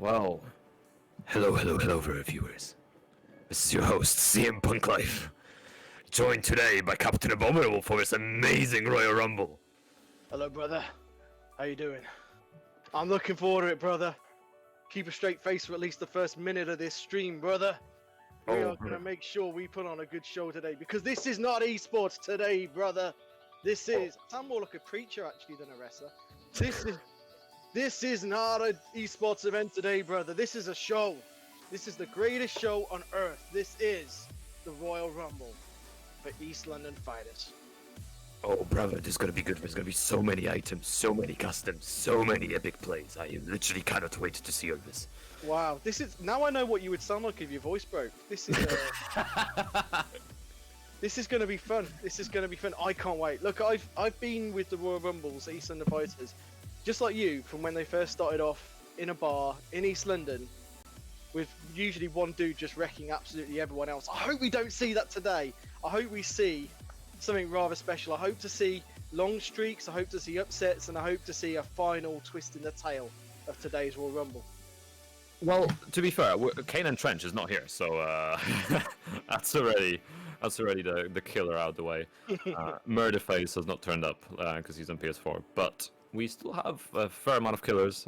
Well, hello, viewers. This is your host, CM Punk Life, joined today by Captain Abominable for this amazing Royal Rumble. Hello, brother. How you doing? I'm looking forward to it, brother. Keep a straight face for at least the first minute of this stream, brother. We are going to make sure we put on a good show today, because this is not esports today, brother. This is... I sound more like a preacher, actually, than a wrestler. This is not an esports event today, brother. This is a show. This is the greatest show on earth. This is the Royal Rumble for East London fighters. Oh, brother, this is gonna be good. There's gonna be so many items, so many customs, so many epic plays. I literally cannot wait to see all this. Wow, this is... Now I know what you would sound like if your voice broke. This is... This is going to be fun. This is going to be fun. I can't wait. Look, I've been with the Royal Rumbles, East London Fighters, just like you, from when they first started off in a bar in East London, with usually one dude just wrecking absolutely everyone else. I hope we don't see that today. I hope we see something rather special. I hope to see long streaks, I hope to see upsets, and I hope to see a final twist in the tail of today's Royal Rumble. Well, to be fair, Kane and Trench is not here, so that's already the killer out of the way. Murderface has not turned up because he's on PS4, but we still have a fair amount of killers.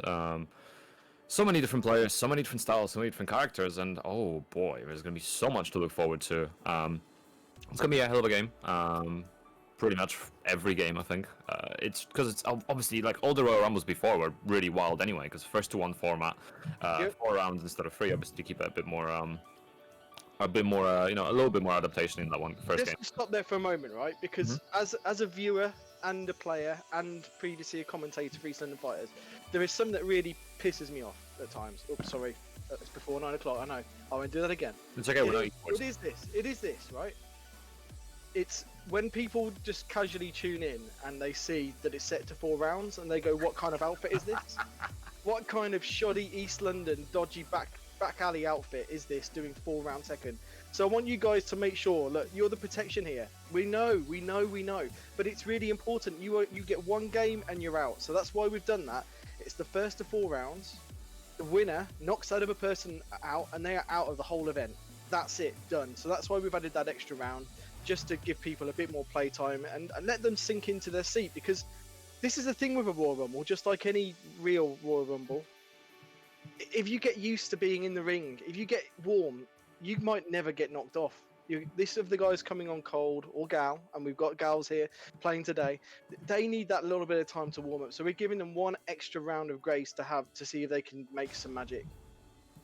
So many different players, so many different styles, so many different characters, and oh boy, there's going to be so much to look forward to. It's going to be a hell of a game. Pretty much every game, I think. It's because it's obviously like all the Royal Rumbles before were really wild anyway, because first to one format, 4 rounds instead of 3, obviously to keep it a bit more, a little bit more adaptation in that one first game. Let's stop there for a moment, right? Because as a viewer and a player and previously a commentator for East London Fighters, there is something that really pisses me off at times. Oops, sorry, it's before 9 o'clock. I know. I won't do that again. It's okay. We're not esports. It is this, right? It's when people just casually tune in and they see that it's set to 4 rounds and they go, "What kind of outfit is this? What kind of shoddy East London dodgy back alley outfit is this doing 4 round Tekken?" So I want you guys to make sure, look, you're the protection here. We know, but it's really important. You get 1 game and you're out. So that's why we've done that. It's the first to 4 rounds. The winner knocks out of a person out, and they are out of the whole event. That's it, done. So that's why we've added that extra round, just to give people a bit more playtime and let them sink into their seat, because this is the thing with a Royal Rumble, just like any real Royal Rumble. If you get used to being in the ring, if you get warm, you might never get knocked off. This of the guys coming on cold, or gal, and we've got gals here playing today, they need that little bit of time to warm up. So we're giving them 1 extra round of grace to see if they can make some magic.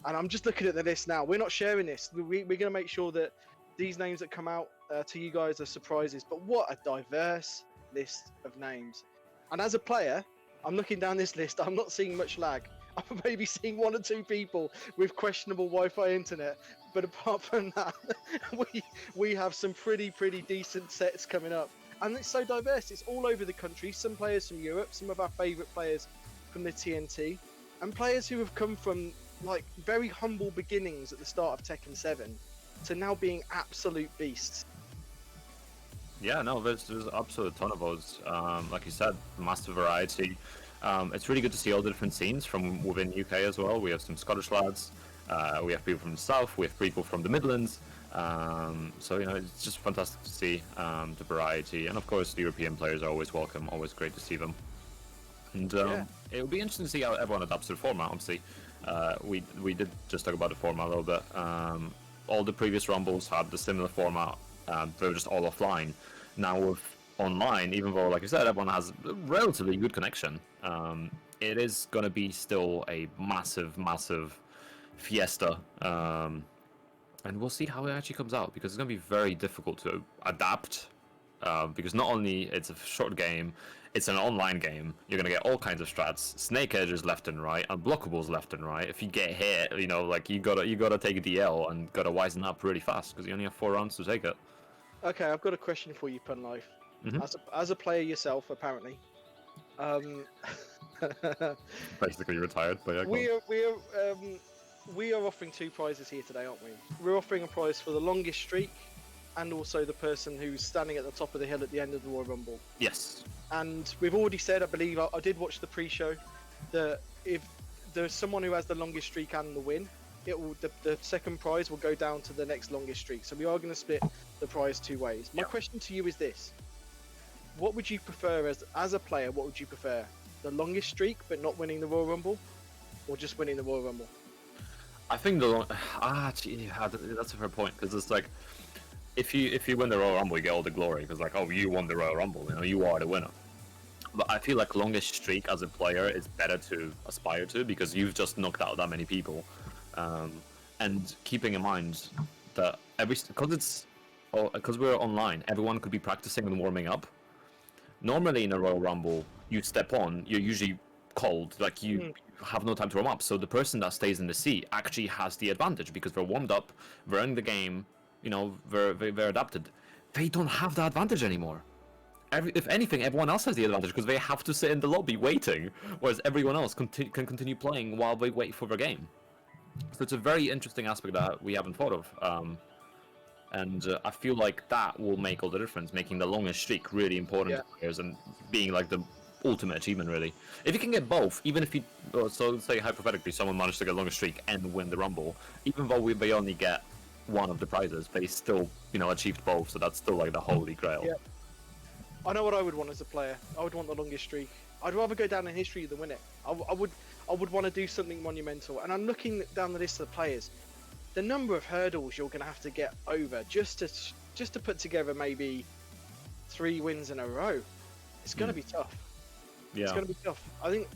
And I'm just looking at the list now. We're not sharing this. We're going to make sure that these names that come out to you guys are surprises. But what a diverse list of names. And as a player, I'm looking down this list. I'm not seeing much lag. I'm maybe seeing 1 or 2 people with questionable Wi-Fi internet. But apart from that, we have some pretty decent sets coming up. And it's so diverse. It's all over the country. Some players from Europe, some of our favourite players from the TNT, and players who have come from like very humble beginnings at the start of Tekken 7 to now being absolute beasts. Yeah, no, there's absolutely a ton of those. Like you said, massive variety. It's really good to see all the different scenes from within UK as well. We have some Scottish lads, we have people from the south, we have people from the Midlands. So it's just fantastic to see the variety, and of course the European players are always welcome. Always great to see them. And it'll be interesting to see how everyone adapts to the format. Obviously, we did just talk about the format a little bit. All the previous Rumbles had the similar format. They were just all offline. Now with online, even though, like I said, everyone has a relatively good connection, it is going to be still a massive fiesta. And we'll see how it actually comes out, because it's going to be very difficult to adapt. Because not only it's a short game, it's an online game. You're gonna get all kinds of strats, snake edges left and right, unblockables left and right. If you get hit, like you gotta take a DL and gotta wisen up really fast, because you only have 4 rounds to take it. Okay, I've got a question for you, Pun Life. As a player yourself, apparently. Basically retired, but yeah. We are offering 2 prizes here today, aren't we? We're offering a prize for the longest streak, and also the person who's standing at the top of the hill at the end of the Royal Rumble. Yes. And we've already said, I believe, I did watch the pre-show, that if there's someone who has the longest streak and the win. The second prize will go down to the next longest streak. So we are going to split the prize 2 ways. My question to you is this: what would you prefer as a player? What would you prefer? The longest streak but not winning the Royal Rumble, or just winning the Royal Rumble? I think that's a fair point, because it's like, if you win the Royal Rumble, you get all the glory, because like, oh, you won the Royal Rumble, you know, you are the winner. But I feel like longest streak as a player is better to aspire to, because you've just knocked out that many people, and keeping in mind that because we're online, everyone could be practicing and warming up. Normally in a Royal Rumble, you step on, you're usually cold, like you have no time to warm up. So the person that stays in the seat actually has the advantage, because they're warmed up, they're in the game, you know, they're adapted. They don't have that advantage anymore. If anything, everyone else has the advantage, because they have to sit in the lobby waiting, whereas everyone else can continue playing while they wait for their game. So it's a very interesting aspect that we haven't thought of. And I feel like that will make all the difference, making the longest streak really important to players, and being like the ultimate achievement, really. If you can get both, even if you, so say hypothetically someone managed to get a longest streak and win the Rumble, even though they only get one of the prizes, they still, you know, achieved both, so that's still like the holy grail. Yeah. I know what I would want as a player. I would want the longest streak. I'd rather go down in history than win it. I would want to do something monumental. And I'm looking down the list of the players. The number of hurdles you're going to have to get over just to put together maybe 3 wins in a row. It's going to be tough. Yeah. It's going to be tough. I think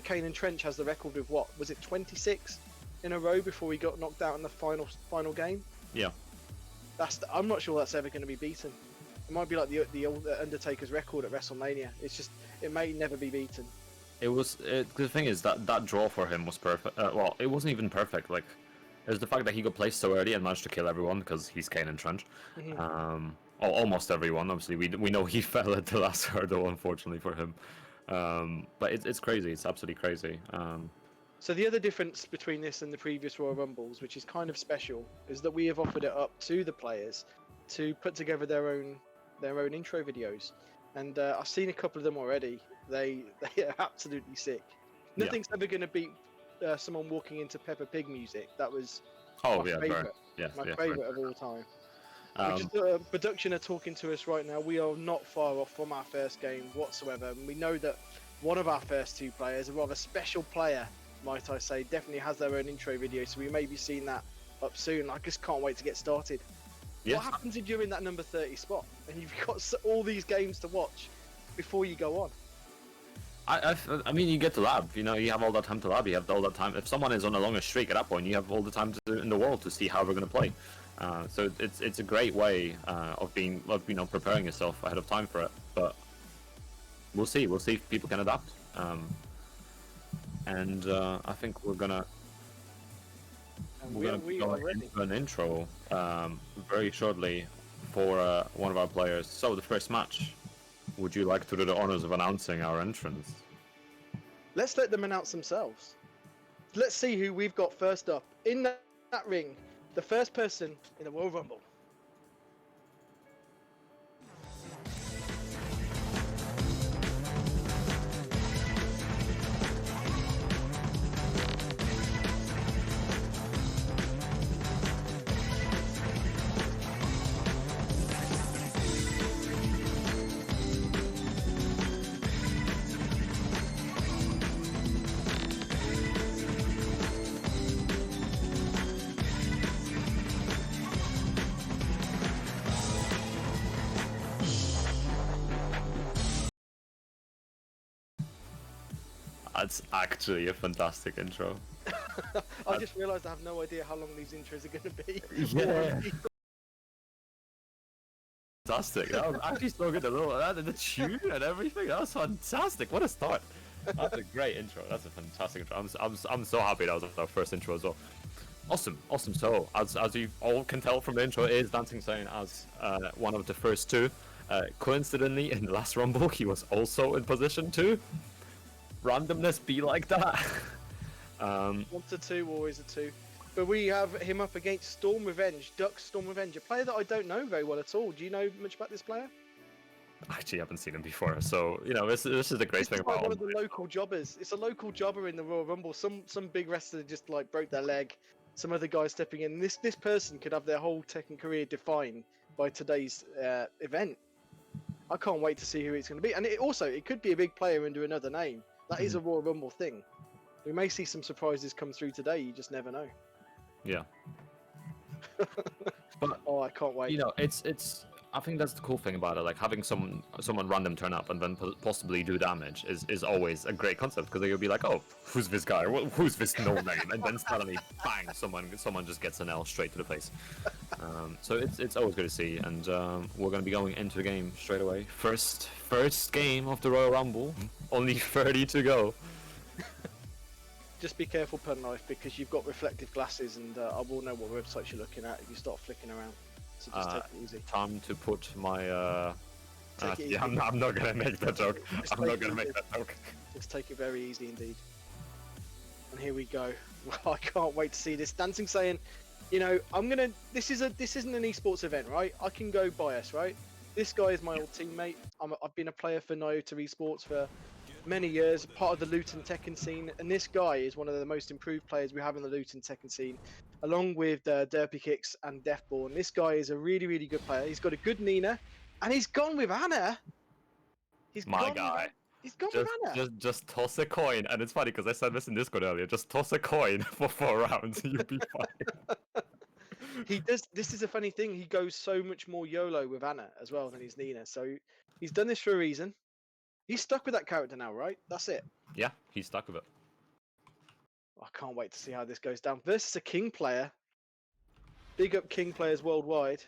Kane and Trench has the record with what was it, 26 in a row before he got knocked out in the final game. Yeah. I'm not sure that's ever going to be beaten. It might be like the old Undertaker's record at WrestleMania. It may never be beaten. The thing is that draw for him was perfect. Well, it wasn't even perfect. Like, it was the fact that he got placed so early and managed to kill everyone, because he's Kane and Trench. Almost everyone. Obviously, we know he fell at the last hurdle, unfortunately for him. But it's crazy. It's absolutely crazy. So the other difference between this and the previous Royal Rumbles, which is kind of special, is that we have offered it up to the players to put together their own intro videos, and I've seen a couple of them already. They are absolutely sick. Nothing's ever going to beat someone walking into Peppa Pig music. That was my favorite. My favorite of all time. Production are talking to us right now. We are not far off from our first game whatsoever, and we know that one of our first 2 players, a rather special player, might I say, definitely has their own intro video, so we may be seeing that up soon. I just can't wait to get started. What happens if you're in that number 30 spot and you've got all these games to watch before you go on? I mean, you get to lab. You know, you have all that time to lab. You have all that time. If someone is on a longest streak at that point, you have all the time in the world to see how they're going to play. So it's a great way of preparing yourself ahead of time for it. But we'll see if people can adapt. And I think we're gonna go into an intro very shortly for one of our players. So the first match. Would you like to do the honors of announcing our entrance? Let's let them announce themselves. Let's see who we've got first up in that ring. The first person in the Royal Rumble. That's actually a fantastic intro. I just realised I have no idea how long these intros are going to be. Yeah. Fantastic. That was actually so good. The tune and everything. That was fantastic. What a start. That's a great intro. That's a fantastic intro. I'm so happy that was our first intro as well. Awesome. So, as you all can tell from the intro, it is Dancing Sane as one of the first 2. Coincidentally, in the last Rumble, he was also in position 2. Randomness be like that. Once a 2, always a 2. But we have him up against Storm Revenge, Duck Storm Revenge, a player that I don't know very well at all. Do you know much about this player? Actually, haven't seen him before, so you know this is the great This thing is like about one of the local jobbers. It's a local jobber in the Royal Rumble. Some big wrestler just like broke their leg. Some other guy stepping in. This person could have their whole Tekken career defined by today's event. I can't wait to see who it's going to be. And it could be a big player under another name. That is a Royal Rumble thing. We may see some surprises come through today. You just never know. Yeah. But Oh, I can't wait. you know, it's. I think that's the cool thing about it. Like having someone random turn up and then possibly do damage is always a great concept because you'll be like, oh, who's this guy? Who's this no name? And then suddenly, bang! Someone just gets an L straight to the face. So it's always good to see, and we're gonna be going into the game straight away. First game of the Royal Rumble. Only 30 to go. Just be careful, Pun Life, because you've got reflective glasses, and I will know what websites you're looking at if you start flicking around. So just take it easy. Time to put my. Take it easy. Yeah, I'm not gonna make that joke. I'm not gonna make that joke. Just take it very easy indeed. And here we go. Well, I can't wait to see this. Dancing saying, you know, this isn't an esports event, right? I can go bias, right? This guy is my old teammate. I've been a player for Nyota Esports for many years, part of the Luton Tekken scene, and this guy is one of the most improved players we have in the Luton Tekken scene, along with Derpy Kicks and Deathborn. This guy is a really, really good player. He's got a good Nina, and he's gone with Anna. He's gone with Anna. Just toss a coin, and it's funny because I said this in Discord earlier. Just toss a coin for 4 rounds, you'll be fine. He does. This is a funny thing. He goes so much more YOLO with Anna as well than his Nina. So he's done this for a reason. He's stuck with that character now, right? That's it. Yeah, he's stuck with it. I can't wait to see how this goes down. Versus a King player. Big up King players worldwide.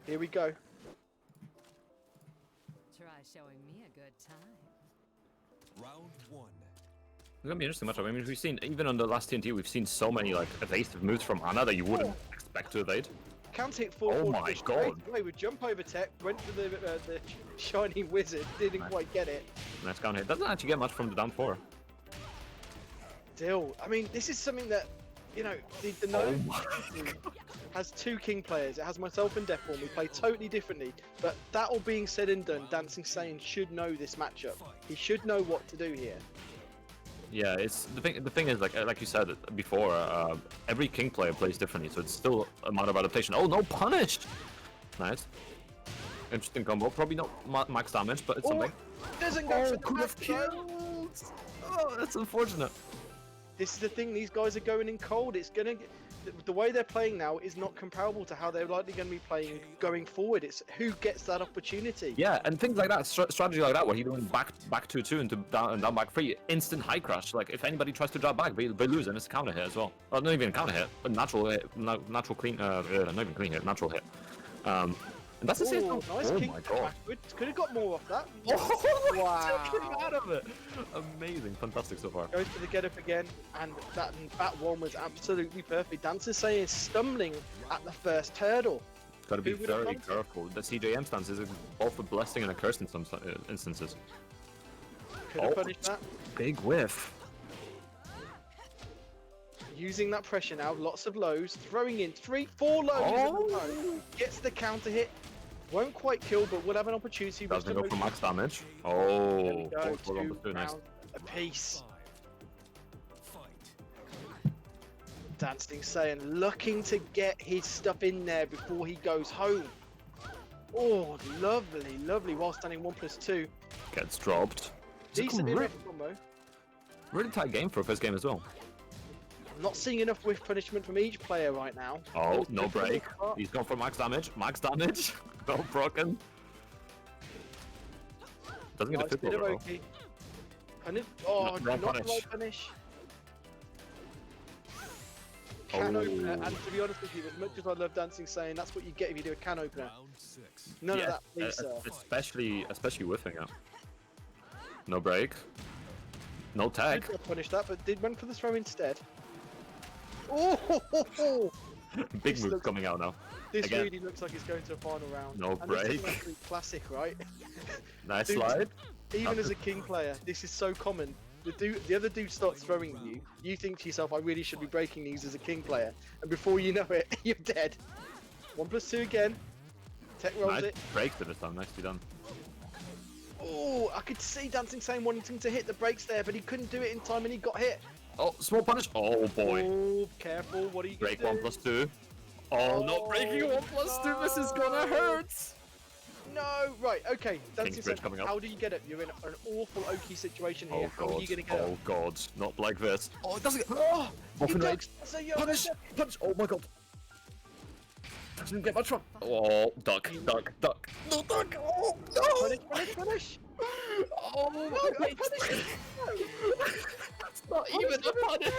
Here we go. Try showing me a good time. Round 1. It's gonna be interesting matchup. I mean, we've seen even on the last TNT, we've seen so many like evasive moves from Anna that you wouldn't expect to evade. Counter hit 4. Oh my god! Away with jump over tech, went for the shiny wizard, didn't quite get it. Nice counter hit. Doesn't actually get much from the down 4. Still, I mean, this is something that, you know, the Node has 2 King players. It has myself and Deathborn. We play totally differently. But that all being said and done, Dancing Saiyan should know this matchup. He should know what to do here. Yeah, it's the thing is like you said before, every King player plays differently, so it's still a matter of adaptation. Oh no, punished! Nice. Interesting combo. Probably not max damage, but it's something. Doesn't go for the could have back throw. killed! Oh, that's unfortunate. This is the thing, these guys are going in cold. It's gonna the way they're playing now is not comparable to how they're likely going to be playing going forward. It's who gets that opportunity. Yeah, and things like that, strategy like that, where he doing back 2-2 into down back 3, instant high crash. Like if anybody tries to drop back, they lose, and it's a counter hit as well. Well, not even a counter hit, a natural hit, natural clean, not even clean hit, natural hit. And that's the same. Nice Oh kick my god! Could have got more off that. Oh, Wow. took him out of it. Amazing, fantastic so far. Goes for the get up again, and that one was absolutely perfect. Dancer saying stumbling at the first hurdle. Gotta be Who would have very thought it? careful. The CJM stance is both a blessing and a curse in some instances. Could have punished that. Big whiff. Using that pressure now, lots of lows, throwing in 4 lows. Oh. Gets the counter hit. Won't quite kill, but will have an opportunity. Doesn't go for max damage. There Oh, we go, 2 nice. rounds apiece. Fight. Dancing Saiyan looking to get his stuff in there before he goes home. Oh, lovely, lovely. While standing 1+2. Gets dropped. Decent in combo. Really tight game for a first game as well. I'm not seeing enough whiff punishment from each player right now. Oh, no Good for break. the start. He's gone for max damage. Max damage. No broken. Doesn't get a Nice flip bit of over though. Oki. Oh, Wrong not the punish. right punish. Can Oh. opener, and to be honest with you, as much as I love Dancing Saiyan, that's what you get if you do a can opener. Round 6. None Yeah, of that, please, sir. especially whiffing it. No break. No tag. Could have punished that, but went for the throw instead. Oh, Big This move looks- coming out now. this Again. really looks like it's going to a final round. No And this is an break. absolute classic, right? Nice Dude, slide. Even as a king player, this is so common. The other dude starts throwing you. You think to yourself, I really should be breaking these as a king player. And before you know it, you're dead. 1+2 again. Tech rolls Nice it. break to this time. Nicely done. Oh, I could see Dancing Sane wanting to hit the brakes there, but he couldn't do it in time and he got hit. Oh, small punish. Oh boy. Oh, careful. What are you going to Break do? 1+2. Oh, not breaking 1+2. This is gonna hurt. No, right, okay. Dancing King's Sane, Bridge coming up. how do you get it? You're in an awful Oki situation here. Oh How are god. you going to get Oh it? god. Not like this. Oh, it doesn't get. Oh, Muffin he rage. ducks, so you're Punish. Punch. Oh my god. Didn't get much from. Oh, duck. Duck. Duck. No, duck. Oh, no. Punish. Oh, my Punish. That's not even a punish.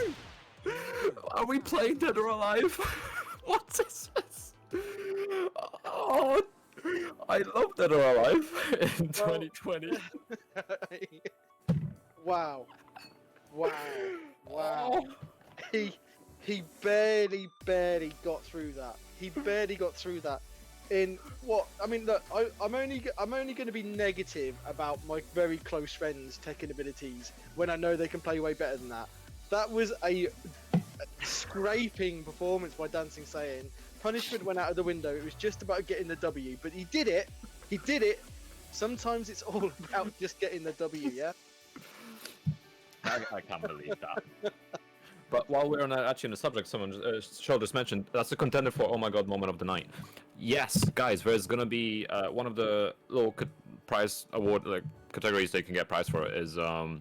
Are we playing Dead or Alive? What is this? Oh, I love Dead or Alive in 2020. Wow. Wow. Wow. Oh. He barely got through that. He barely got through that. In what? I mean, look, I'm only going to be negative about my very close friends' Tekken abilities when I know they can play way better than that. That was a scraping performance by Dancing Saiyan. Punishment went out of the window. It was just about getting the W, but he did it. He did it. Sometimes it's all about just getting the W, yeah? I can't believe that. But while we're actually on the subject, someone Show just mentioned that's a contender for Oh My God moment of the night. Yes, guys, there's gonna be one of the little prize award categories they can get prize for is Oh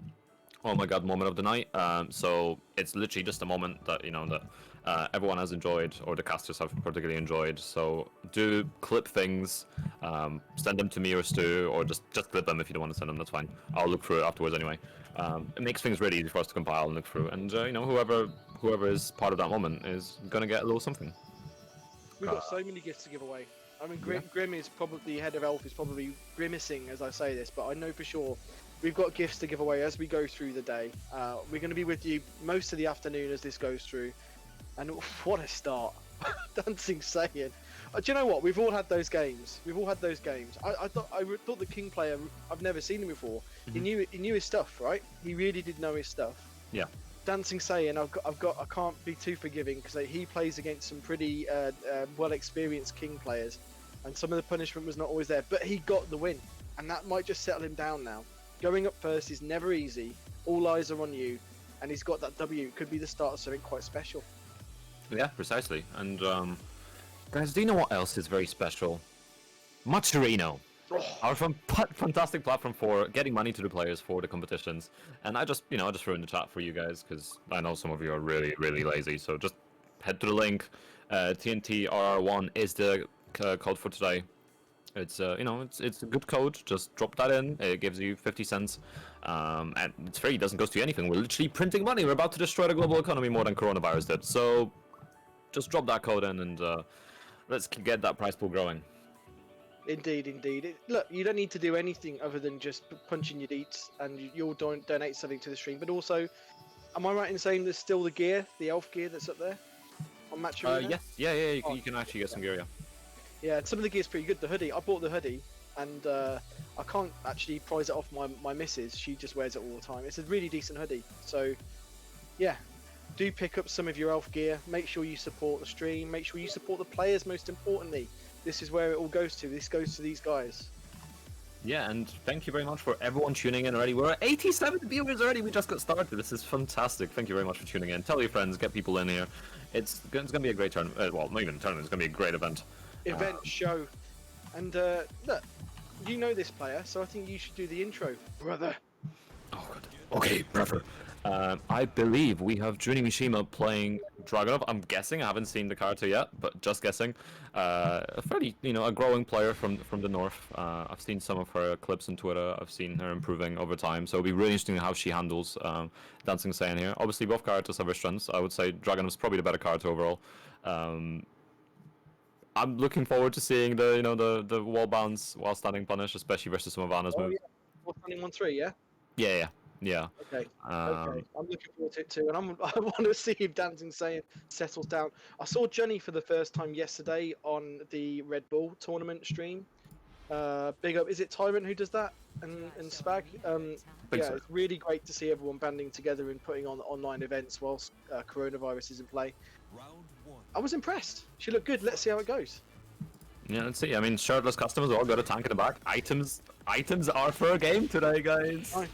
My God moment of the night. So it's literally just a moment that that everyone has enjoyed or the casters have particularly enjoyed. So do clip things, send them to me or Stu, or just clip them if you don't want to send them. That's fine. I'll look through it afterwards anyway. It makes things really easy for us to compile and look through, and whoever is part of that moment is gonna get a little something. We've got so many gifts to give away. I mean, Grim is probably head of Elf is probably grimacing as I say this, but I know for sure we've got gifts to give away as we go through the day. We're going to be with you most of the afternoon as this goes through, and what a start! Dancing Saiyan. Do you know what? We've all had those games. I thought the King player. I've never seen him before. Mm-hmm. He knew his stuff, right? He really did know his stuff. Yeah. Dancing Saiyan, I can't be too forgiving because he plays against some pretty well-experienced King players, and some of the punishment was not always there. But he got the win, and that might just settle him down now. Going up first is never easy. All eyes are on you, and he's got that W. It could be the start of something quite special. Yeah, precisely. And guys, do you know what else is very special? Maturino. Our fantastic platform for getting money to the players for the competitions. And I just threw in the chat for you guys because I know some of you are really, really lazy. So just head to the link. TNTRR1 is the code for today. It's it's a good code. Just drop that in. It gives you 50 cents, and it's free. It doesn't cost you anything. We're literally printing money. We're about to destroy the global economy more than coronavirus did. So just drop that code in and let's get that prize pool growing. Indeed. Look, you don't need to do anything other than just punching your deets, and you'll donate something to the stream. But also, am I right in saying there's still the gear, the elf gear that's up there on Match Arena? Yes. Yeah. You can actually get some gear. Yeah. Yeah, some of the gear's pretty good. The hoodie, I bought the hoodie, and I can't actually prize it off my missus. She just wears it all the time. It's a really decent hoodie. So, yeah, do pick up some of your elf gear. Make sure you support the stream. Make sure you support the players. Most importantly, this is where it all goes to. This goes to these guys. Yeah, and thank you very much for everyone tuning in already. We're at 87 viewers already. We just got started. This is fantastic. Thank you very much for tuning in. Tell your friends, get people in here. It's going to be a great tournament. Well, not even a tournament. It's going to be a great event. Show. And look, you know this player, so I think you should do the intro, brother. Oh, God. Okay, brother. I believe we have Juni Mishima playing Dragunov. I'm guessing. I haven't seen the character yet, but just guessing. A fairly, a growing player from the north. I've seen some of her clips on Twitter. I've seen her improving over time. So it'll be really interesting how she handles Dancing Saiyan here. Obviously, both characters have their strengths. I would say Dragunov's probably the better character overall. I'm looking forward to seeing the wall bounce while standing punish, especially versus some of Anna's moves. Yeah. 1-3, yeah? Yeah. Okay. I'm looking forward to it too, and I want to see if Dancing Saiyan settles down. I saw Johnny for the first time yesterday on the Red Bull tournament stream. Big up, is it Tyrant who does that? And Spag? Yeah, it's really great to see everyone banding together and putting on online events whilst coronavirus is in play. Round 1. I was impressed. She looked good. Let's see how it goes. Yeah, let's see. I mean, shirtless customers all got a tank in the back. Items are for a game today, guys. Fine.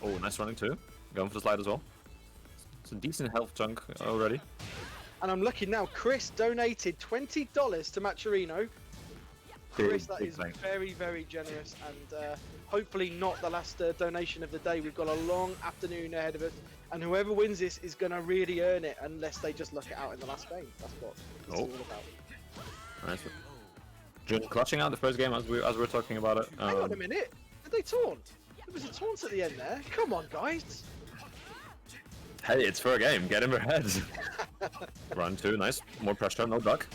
Oh, nice running too. Going for the slide as well. It's a decent health chunk already. And I'm looking now. Chris donated $20 to Maturino. Chris, that Big is thanks. very, very generous, and hopefully not the last donation of the day. We've got a long afternoon ahead of us, and whoever wins this is going to really earn it, unless they just luck it out in the last game. That's what it's all about. Nice. June clutching out the first game as we were talking about it. Hang on a minute. Did they taunt? There was a taunt at the end there. Come on, guys. Hey, it's for a game. Get in their heads. Run two, nice. More pressure, no duck.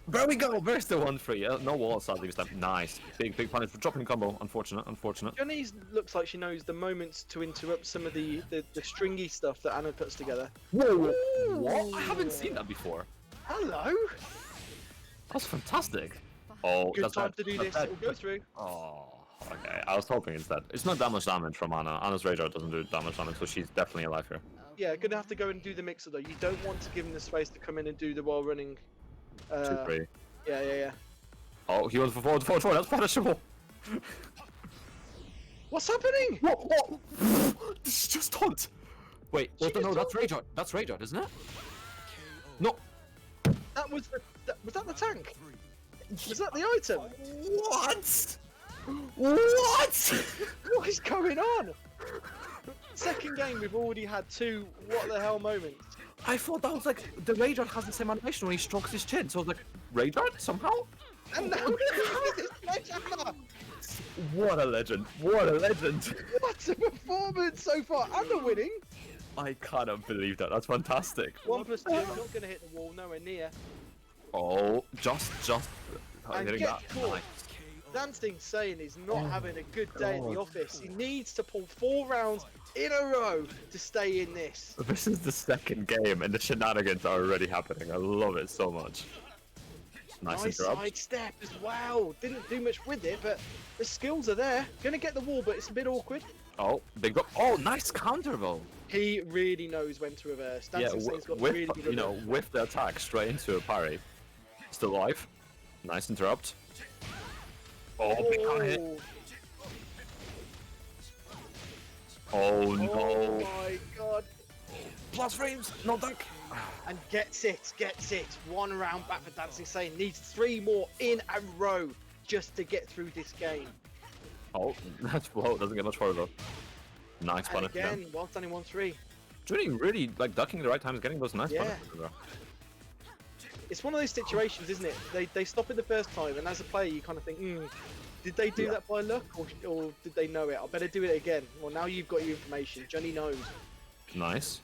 There we go. There's the 1-3. No wall sadly this time. Nice. Big punish for dropping combo. Unfortunate. Johnny's looks like she knows the moments to interrupt some of the stringy stuff that Anna puts together. Whoa! What? I haven't seen that before. Hello. That's fantastic. Oh, Good that's time bad. to do That's this. bad. It'll go through. Oh, okay. I was hoping it's that. It's not that much damage from Anna. Anna's Rage Art doesn't do that much damage, so she's definitely alive here. Yeah, gonna have to go and do the mixer though. You don't want to give him the space to come in and do the while running. 2-3. Yeah. Oh, he went for forward. That's punishable. What's happening? What? This is just taunt. Wait, She no, just that's Rage Art. That's Rage Art, isn't it? No. That was was that the tank? Was that the item? What? What is going on? Second game, we've already had two what the hell moments. I thought that was like the Rage Art has the same animation when he strokes his chin, so I was like, Rage Art somehow? And now this Anna. What a legend! What a legend! What a performance so far! Anna winning. I cannot believe that. That's fantastic. 1+2, not gonna hit the wall, nowhere near. Oh, just And hitting get that. caught. Nice. Dancing saying he's not having a good day in the office. He needs to pull 4 rounds in a row to stay in this. This is the second game, and the shenanigans are already happening. I love it so much. Nice interrupt. side step as well. Didn't do much with it, but the skills are there. Gonna get the wall, but it's a bit awkward. Oh, big drop. Oh, nice counter though. He really knows when to reverse. Dancing Saint's got with really good you know, reverse. with the attack straight into a parry. Still alive. Nice interrupt. Oh, big counter hit. Oh no. Oh my god. Plus frames, no duck. And gets it. 1 round back for Dancing Saint. Needs 3 more in a row just to get through this game. Oh, that's flow. Doesn't get much farther though. Nice And punish. again, while standing 1-3. Judy really like ducking at the right times, getting those nice Yeah. punishes. Bro. It's one of those situations, isn't it? They stop it the first time, and as a player, you kind of think, did they do that by luck, or did they know it? I better do it again. Well, now you've got your information. Johnny knows. Nice.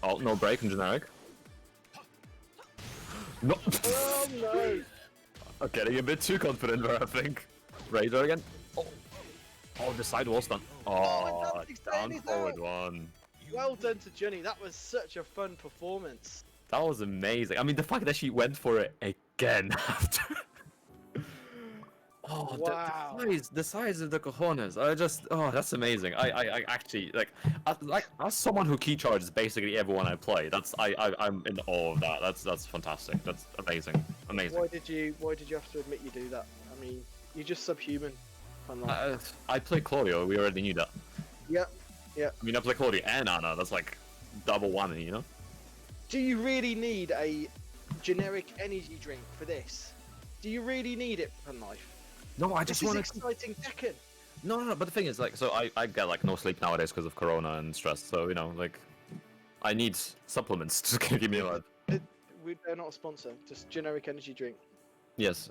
Oh, no break in generic. No. Oh no! I'm getting a bit too confident there, I think. Radar again. Oh, the side wall stun. Oh, and that's down extended forward out. one. Well done to Johnny. That was such a fun performance. That was amazing. I mean, the fact that she went for it again after. Oh, Wow. the size of the cojones. That's amazing. I actually as someone who key charges basically everyone I play. I'm in awe of that. That's fantastic. That's amazing. Why did you have to admit you do that? I mean, you're just subhuman. I play Claudio. We already knew that. Yeah. I mean, I play Claudio and Anna. That's like double whammy, you know? Do you really need a generic energy drink for this? Do you really need it for life? No, I This just is want exciting Tekken. No. But the thing is, like, so I get like no sleep nowadays because of Corona and stress. So you know, like, I need supplements to keep me alive. They're not a sponsor. Just generic energy drink. Yes.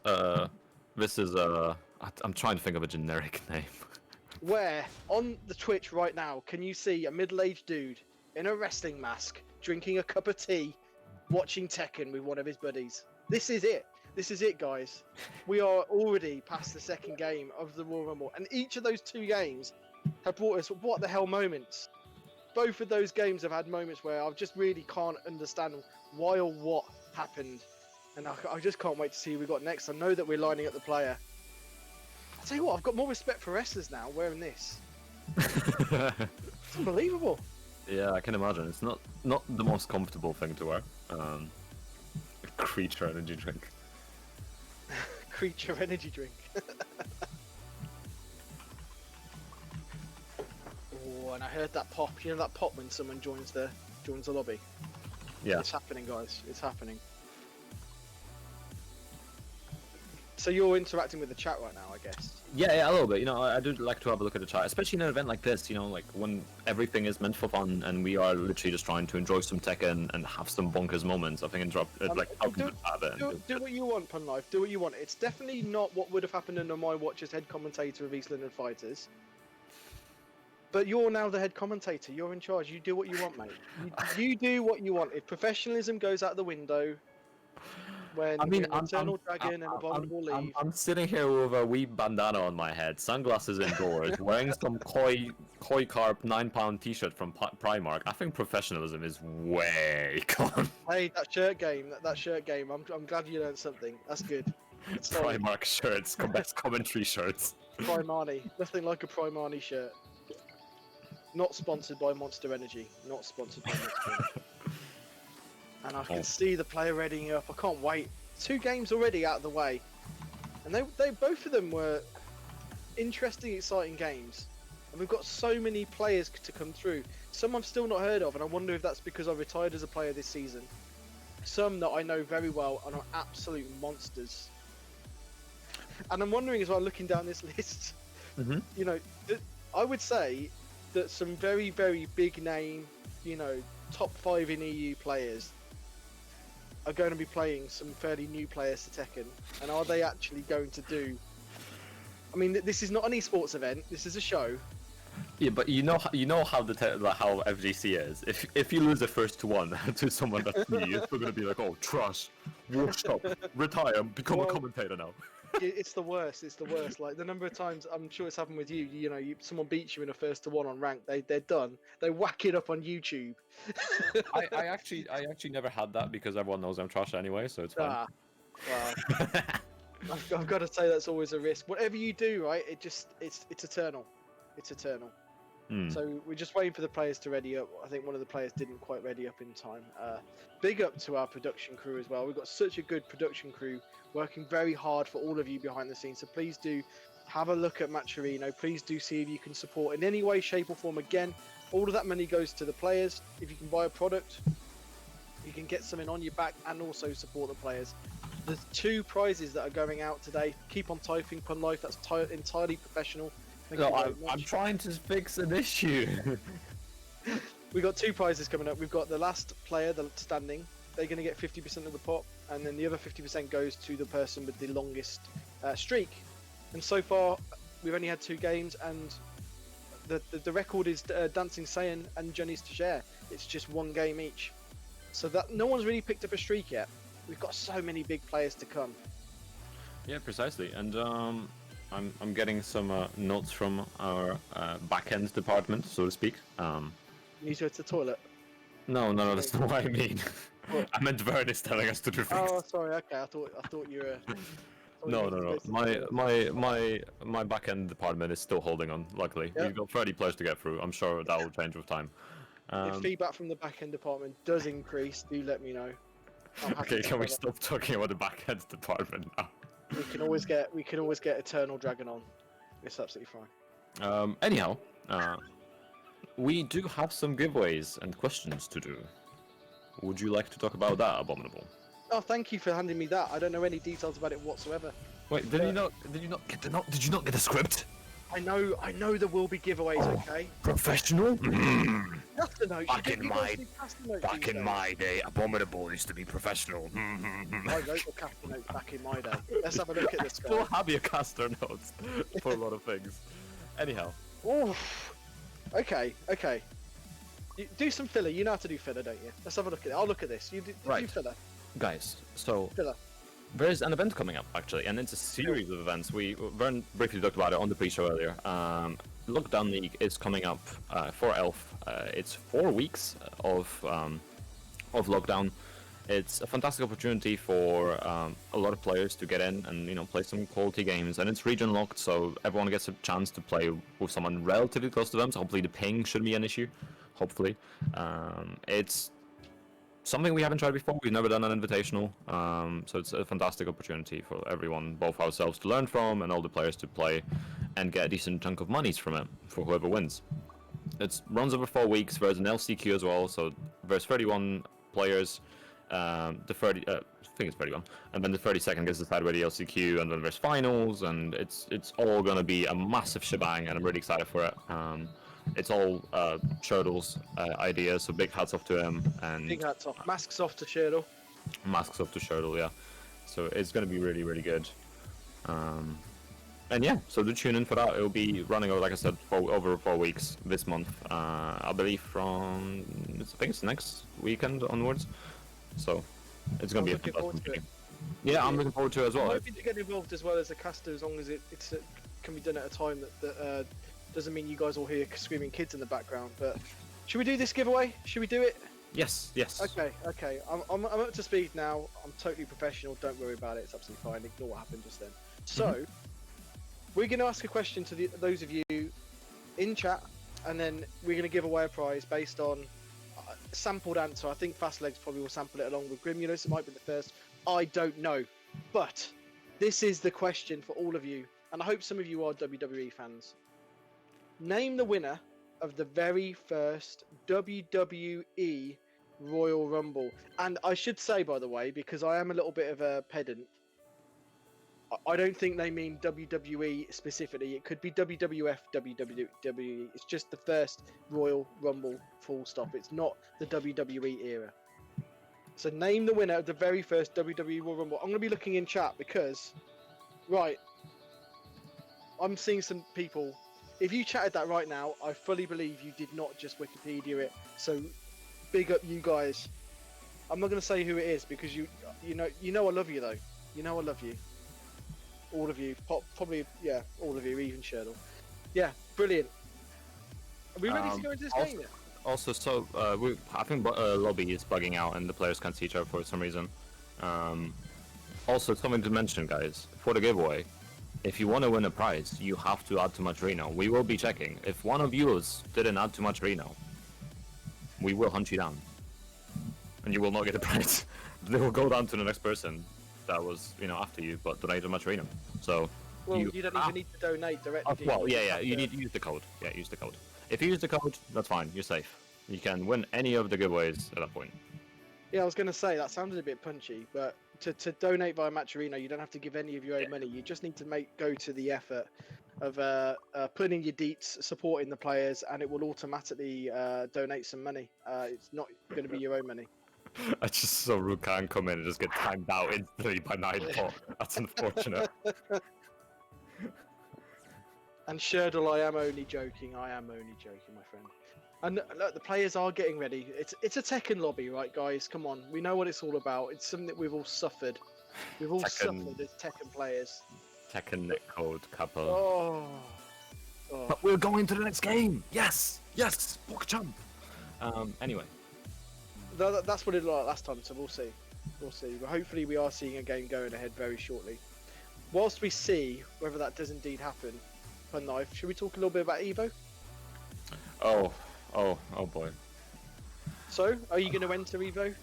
This is I'm trying to think of a generic name. Where on the Twitch right now can you see a middle-aged dude in a wrestling mask drinking a cup of tea, watching Tekken with one of his buddies? This is it. This is it, guys. We are already past the second game of the Royal Rumble, and each of those 2 games have brought us what the hell moments. Both of those games have had moments where I just really can't understand why or what happened, and I just can't wait to see who we got next. I know that we're lining up the player. I'll tell you what, I've got more respect for wrestlers now wearing this. It's unbelievable. Yeah, I can imagine. It's not the most comfortable thing to wear. Creature energy drink. Creature energy drink. Oh, and I heard that pop. You know that pop when someone joins the lobby? Yeah. It's happening, guys. It's happening. So you're interacting with the chat right now, I guess. Yeah, a little bit. You know, I do like to have a look at the chat, especially in an event like this. You know, like when everything is meant for fun and we are literally just trying to enjoy some Tekken and have some bonkers moments. I think Do what you want, Pun Life. Do what you want. It's definitely not what would have happened under my watch as head commentator of East London Fighters. But you're now the head commentator. You're in charge. You do what you want, mate. You do what you want. If professionalism goes out the window, when Eternal Dragon and Abominable leave. I'm sitting here with a wee bandana on my head, sunglasses indoors, wearing some koi carp 9-pound t-shirt from Primark. I think professionalism is way gone. Hey, that shirt game. I'm glad you learned something. That's good. Sorry. Primark shirts, best commentary shirts. Primani. Nothing like a Primani shirt. Not sponsored by Monster Energy. Not sponsored by Monster Energy. And I can see the player readying up. I can't wait. 2 games already out of the way, and they both of them were interesting, exciting games. And we've got so many players to come through. Some I've still not heard of, and I wonder if that's because I retired as a player this season. Some that I know very well and are absolute monsters. And I'm wondering as well, looking down this list, you know, I would say that some very, very big name, you know, top 5 in EU players are going to be playing some fairly new players to Tekken, and are they actually going to do? I mean, this is not an esports event. This is a show. Yeah, but you know how how FGC is. If you lose the first one to someone that's new, you're still gonna be like, oh, trash, washed up, retire, become a commentator now. It's the worst. It's the worst. Like the number of times I'm sure it's happened with you. You know, someone beats you in a 1-to-1 on rank. They're done. They whack it up on YouTube. I actually never had that because everyone knows I'm trash anyway, so it's fine. Well, I've got to say that's always a risk. Whatever you do, right? It's eternal. It's eternal. So we're just waiting for the players to ready up. I think one of the players didn't quite ready up in time. Big up to our production crew as well. We've got such a good production crew working very hard for all of you behind the scenes. So please do have a look at Matcherino. Please do see if you can support in any way, shape or form. Again, all of that money goes to the players. If you can buy a product, you can get something on your back and also support the players. There's 2 prizes that are going out today. Keep on typing, Pun Life. That's entirely professional. No, I'm trying to fix an issue. We've got 2 prizes coming up. We've got the last player, the standing. They're going to get 50% of the pot, and then the other 50% goes to the person with the longest streak. And so far, we've only had 2 games, and the record is Dancing Saiyan and Johnny's to share. It's just 1 game each. So that no one's really picked up a streak yet. We've got so many big players to come. Yeah, precisely. And I'm getting some notes from our back-end department, so to speak. You need to go to the toilet. No, that's not what I mean. I meant Vern is telling us to do things. Oh, sorry. Okay, I thought you were. No. My back-end department is still holding on. Luckily, Yep. we've got 30 players to get through. I'm sure that will change with time. If feedback from the back-end department does increase, do let me know. I'm happy Okay, to can we cover stop talking about the back-end department now? that. We can always get Eternal Dragon on. It's absolutely fine. Anyhow, we do have some giveaways and questions to do. Would you like to talk about that, Abominable? Oh, thank you for handing me that. I don't know any details about it whatsoever. Wait, did you not get the script? I know there will be giveaways. Okay. Professional? That's the note. Back in my day, Abominable used to be professional. I wrote the caster notes back in my day. Let's have a look at this Still guy. have your caster notes for a lot of things. Anyhow. Oof. Okay. Do some filler. You know how to do filler, don't you? Let's have a look at it. I'll look at this. You do Right. filler. Guys, so Filler. there's an event coming up actually, and it's a series of events. Vern briefly talked about it on the pre-show earlier. Lockdown League is coming up for Elf. It's 4 weeks of lockdown. It's a fantastic opportunity for a lot of players to get in and play some quality games, and it's region locked, so everyone gets a chance to play with someone relatively close to them. So hopefully the ping shouldn't be an issue. Hopefully, it's something we haven't tried before. We've never done an invitational, so it's a fantastic opportunity for everyone, both ourselves to learn from and all the players to play, and get a decent chunk of monies from it for whoever wins. It runs over 4 weeks. There's an LCQ as well, so there's 31 players. The 30, I think it's 31, and then the 32nd gets decided by the LCQ, and then there's finals, and it's all gonna be a massive shebang, and I'm really excited for it. It's all Turtle's idea, so big hats off to him, and Big hats off. Masks off to Sherdle. masks off to Turtle, yeah. So it's gonna be really, really good. And yeah, so do tune in for that. It'll be running over, like I said, over 4 weeks this month. I believe from, I think it's next weekend onwards. So it's gonna be a looking forward fantastic to it. game. Yeah, I'm looking forward to it as I'm well. hoping to get involved as well as a caster, as long as it can be done at a time that doesn't mean you guys all hear screaming kids in the background. But should we do this giveaway? Should we do it? Yes, yes. Okay. I'm up to speed now. I'm totally professional. Don't worry about it. It's absolutely fine. Ignore what happened just then. So we're going to ask a question to those of you in chat, and then we're going to give away a prize based on sampled answer. I think Fast Legs probably will sample it along with Grimulus. It might be the first. I don't know. But this is the question for all of you, and I hope some of you are WWE fans. Name the winner of the very first WWE Royal Rumble. And I should say, by the way, because I am a little bit of a pedant, I don't think they mean WWE specifically. It could be WWF, WWE. It's just the first Royal Rumble, full stop. It's not the WWE era. So name the winner of the very first WWE Royal Rumble. I'm going to be looking in chat because, right, I'm seeing some people. If you chatted that right now, I fully believe you did not just Wikipedia it. So big up you guys. I'm not going to say who it is because you know I love you though. You know I love you. All of you, probably, yeah, all of you, even Sherdle. Yeah, brilliant. Are we ready to go into this game yet? Also, so I think lobby is bugging out and the players can't see each other for some reason. Also, something to mention, guys, for the giveaway, if you want to win a prize, you have to add too much Reno. We will be checking. If one of you didn't add too much Reno, we will hunt you down, and you will not get the prize. They will go down to the next person that was, after you, but donated much Reno. So. Well, you don't even need to donate directly. Well, yeah, you need to use the code. Yeah, use the code. If you use the code, that's fine. You're safe. You can win any of the giveaways at that point. Yeah, I was going to say, that sounded a bit punchy, but to donate via Matcherino, you don't have to give any of your own money. You just need to go to the effort of putting in your deets, supporting the players, and it will automatically donate some money. It's not going to be your own money. I just saw Rukan come in and just get timed out instantly by Nightbot. That's unfortunate. And Sherdle, I am only joking. My friend. And look, the players are getting ready. It's a Tekken lobby, right, guys? Come on, we know what it's all about. It's something that we've all suffered. We've all suffered as Tekken players. Tekken netcode couple. Oh. But we're going to the next game. Yes, walk jump. Anyway. That's what it looked like last time, so we'll see. But hopefully we are seeing a game going ahead very shortly. Whilst we see whether that does indeed happen, per knife, should we talk a little bit about Evo? Oh boy. So, are you going to enter Evo?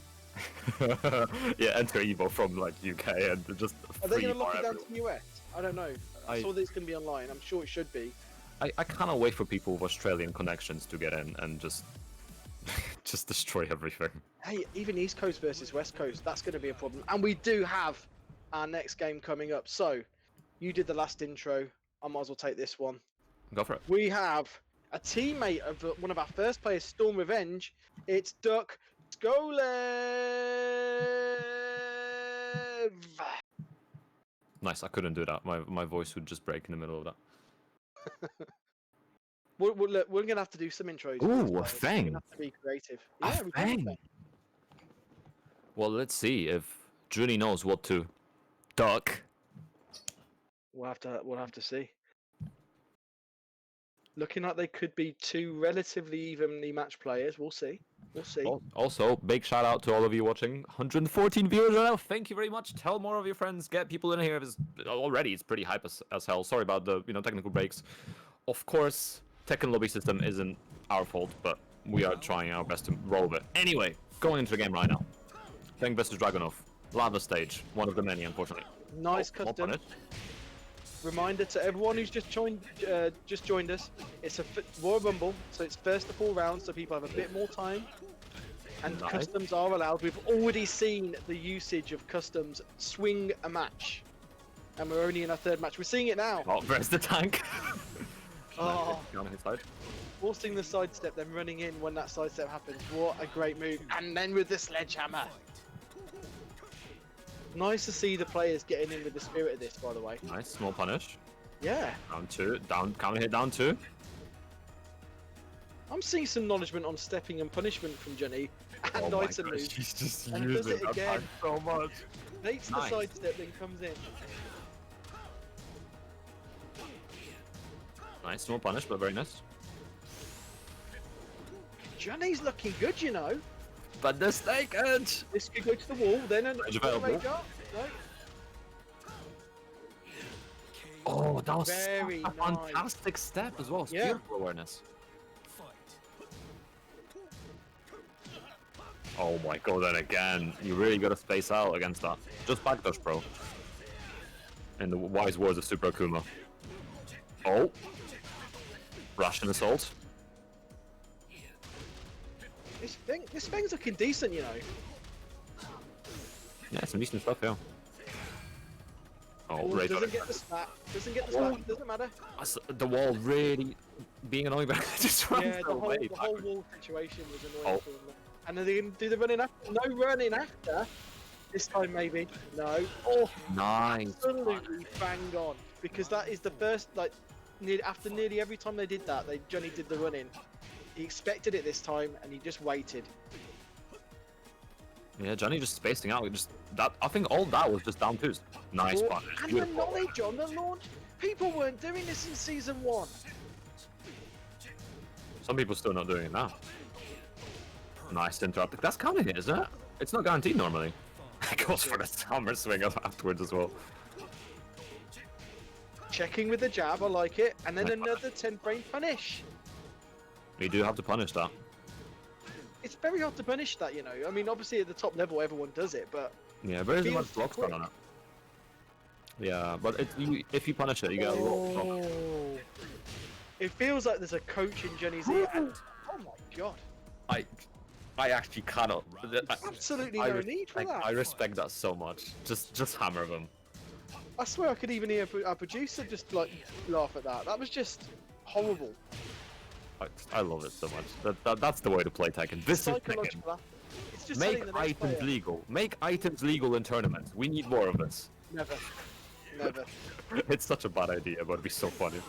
Yeah, enter Evo from like UK and just. Are they going to lock it down to US? I don't know. I saw that it's going to be online. I'm sure it should be. I cannot wait for people with Australian connections to get in and just destroy everything. Hey, even East Coast versus West Coast, that's going to be a problem. And we do have our next game coming up. So, you did the last intro. I might as well take this one. Go for it. We have a teammate of one of our first players, Storm Revenge. It's Duck Skolev. Nice, I couldn't do that. My voice would just break in the middle of that. Look, we're going to have to do some intros. Ooh, a We're thing. going to have to be creative. A Yeah, we can do thing. that. Well, let's see if Julie knows what to duck. We'll have to see. Looking like they could be two relatively evenly matched players. We'll see. Also, big shout out to all of you watching. 114 viewers right now. Thank you very much. Tell more of your friends. Get people in here. Already, it's pretty hype as hell. Sorry about the technical breaks. Of course, Tekken lobby system isn't our fault, but we are trying our best to roll with it. Anyway, going into the game right now. Tank versus Dragunov. Lava stage. One of the many, unfortunately. Nice Oh, more custom. punish. Reminder to everyone who's just joined us. It's a Royal Rumble, so it's first to 4 rounds, so people have a bit more time. And Nice. customs are allowed. We've already seen the usage of customs swing a match, and we're only in our 3rd match. We're seeing it now. Oh, where's the tank? Oh, On his side. forcing the sidestep, then running in when that sidestep happens. What a great move! And then with the sledgehammer. Nice to see the players getting in with the spirit of this, by the way. Nice, small punish. Yeah, Down 2. Down, counter hit down 2. I'm seeing some acknowledgement on stepping and punishment from Johnny and Oh my item gosh, moves. he's just And does using it that again. tank so much. Nate's Nice. the sidestep, then comes in. Nice, small punish, but very nice. Johnny's looking good, you know. But the snake edge! This could go to the wall, then an Range available. rage up. No. Oh, that was Very such a nice. fantastic step as well. Yeah. Beautiful awareness. Oh my god, then again, you really gotta space out against that. Just backdash, bro. In the wise words of Super Akuma. Oh. Russian assault. This thing's looking decent, you know. Yeah, some decent stuff, yeah. Oh, Wall right. doesn't get the spat. Doesn't get the spat. Doesn't matter. The wall really being annoying, but it just runs Yeah, the whole away. wall situation was annoying Oh. for them. And then they didn't do the running after. No running after. This time maybe. No. Oh, Nice. absolutely bang on. Because that is the first, like, after nearly every time they did that, Johnny did the running. He expected it this time, and he just waited. Yeah, Johnny just spacing out. Just that. I think all that was just down twos. Nice Oh, punish. and the Beautiful. knowledge on the launch. People weren't doing this in season 1. Some people still not doing it now. Nice interrupt. That's counter hit, isn't it? It's not guaranteed normally. It goes for the summer swing afterwards as well. Checking with the jab, I like it. And then Nice another 10-frame punish. You do have to punish that. It's very hard to punish that, you know. I mean, obviously at the top level, everyone does it, but Yeah, there isn't Feels much block quick. stun on it. Yeah, but if you punish it, you get a lot of block. It feels like there's a coach in Jenny's ear. And, oh my god. I actually cannot. Absolutely I no need for that. I respect that so much. Just hammer them. I swear I could even hear our producer just like laugh at that. That was just horrible. I love it so much. That's the way to play Tekken. This is Tekken. Psychological. It's just Make telling the next items player, legal. Make items legal in tournaments. We need more of this. Never. Never. It's such a bad idea, but it'd be so funny.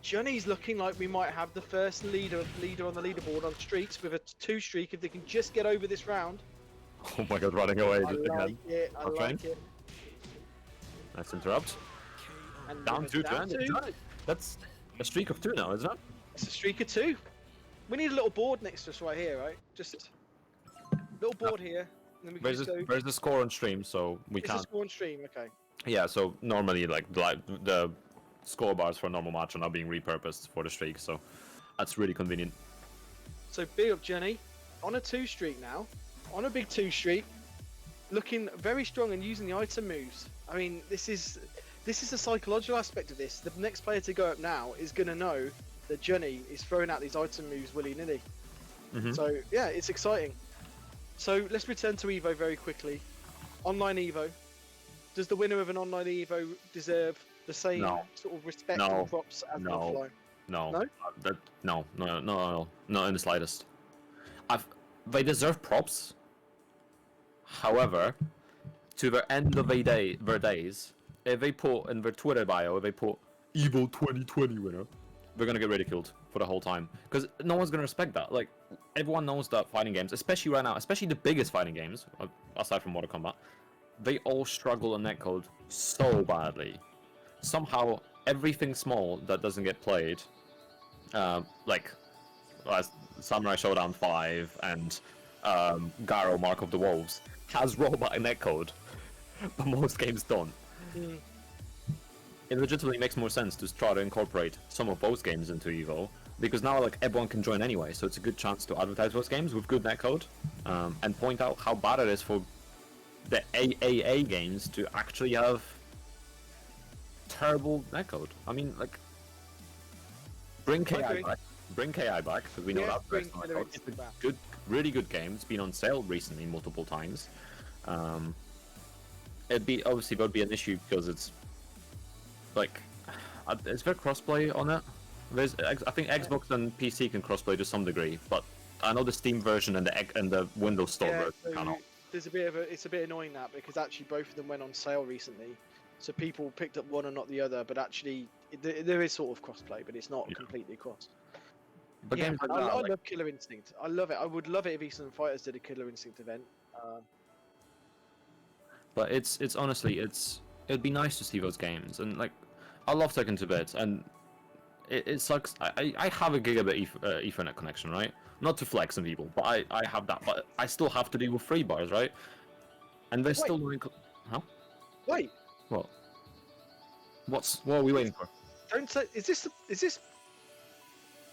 Johnny's looking like we might have the first leader on the leaderboard on streaks with a 2 streak if they can just get over this round. Oh my god, running away I just like again. it. I Okay. like it. Nice interrupt. And Down with 2 a down to end. two, That's a streak of 2 now, isn't it? it's a streak of 2. We need a little board next to us right here, right? Just little board here. And then we can just go. There's the score on stream, so we It's a can't. score on stream, okay. Yeah, so normally like the score bars for a normal match are now being repurposed for the streak, so that's really convenient. So big up Jenny on a 2 streak now, on a big 2 streak, looking very strong and using the item moves. I mean, this is a psychological aspect of this. The next player to go up now is going to know that Jenny is throwing out these item moves willy-nilly. Mhm. So yeah, it's exciting. So let's return to Evo very quickly. Online Evo. Does the winner of an online Evo deserve the same No. sort of respect No. and props as No. an offline? No, No? no, not in the slightest. They deserve props. However, to the end of their days, if they put in their Twitter bio, if they put Evo 2020 winner, they're gonna get ridiculed for the whole time because no one's gonna respect that. Like everyone knows that fighting games, especially right now, especially the biggest fighting games, aside from Mortal Kombat, they all struggle on netcode so badly. Somehow, everything small that doesn't get played, like Samurai Showdown 5 and Garo Mark of the Wolves, has rollback netcode, but most games don't. It legitimately makes more sense to try to incorporate some of those games into Evo, because now like everyone can join anyway, so it's a good chance to advertise those games with good netcode, and point out how bad it is for the AAA games to actually have terrible netcode. I mean, like, bring KI back. Bring KI back, because we know Yeah, that bring netcode. Killer It's a Instinct back. good, really good game. It's been on sale recently multiple times. It'd be obviously would be an issue because it's like, is there crossplay on it? I think Xbox and PC can crossplay to some degree, but I know the Steam version and the Windows Store Yeah, version so cannot. there's it's a bit annoying that because actually both of them went on sale recently, so people picked up one and not the other. But actually, there is sort of crossplay, but it's not completely cross. But Yeah, games like I that, like, love Killer Instinct. I love it. I would love it if Eastern Fighters did a Killer Instinct event. but it's honestly it'd be nice to see those games, and like, I love Tekken to bits, and it sucks. I have a gigabit Ethernet connection, right? Not to flex on people, but I have that, but I still have to deal with 3 bars, right? And they're still doing. Huh? Wait, What? What are we waiting for? don't say. Is this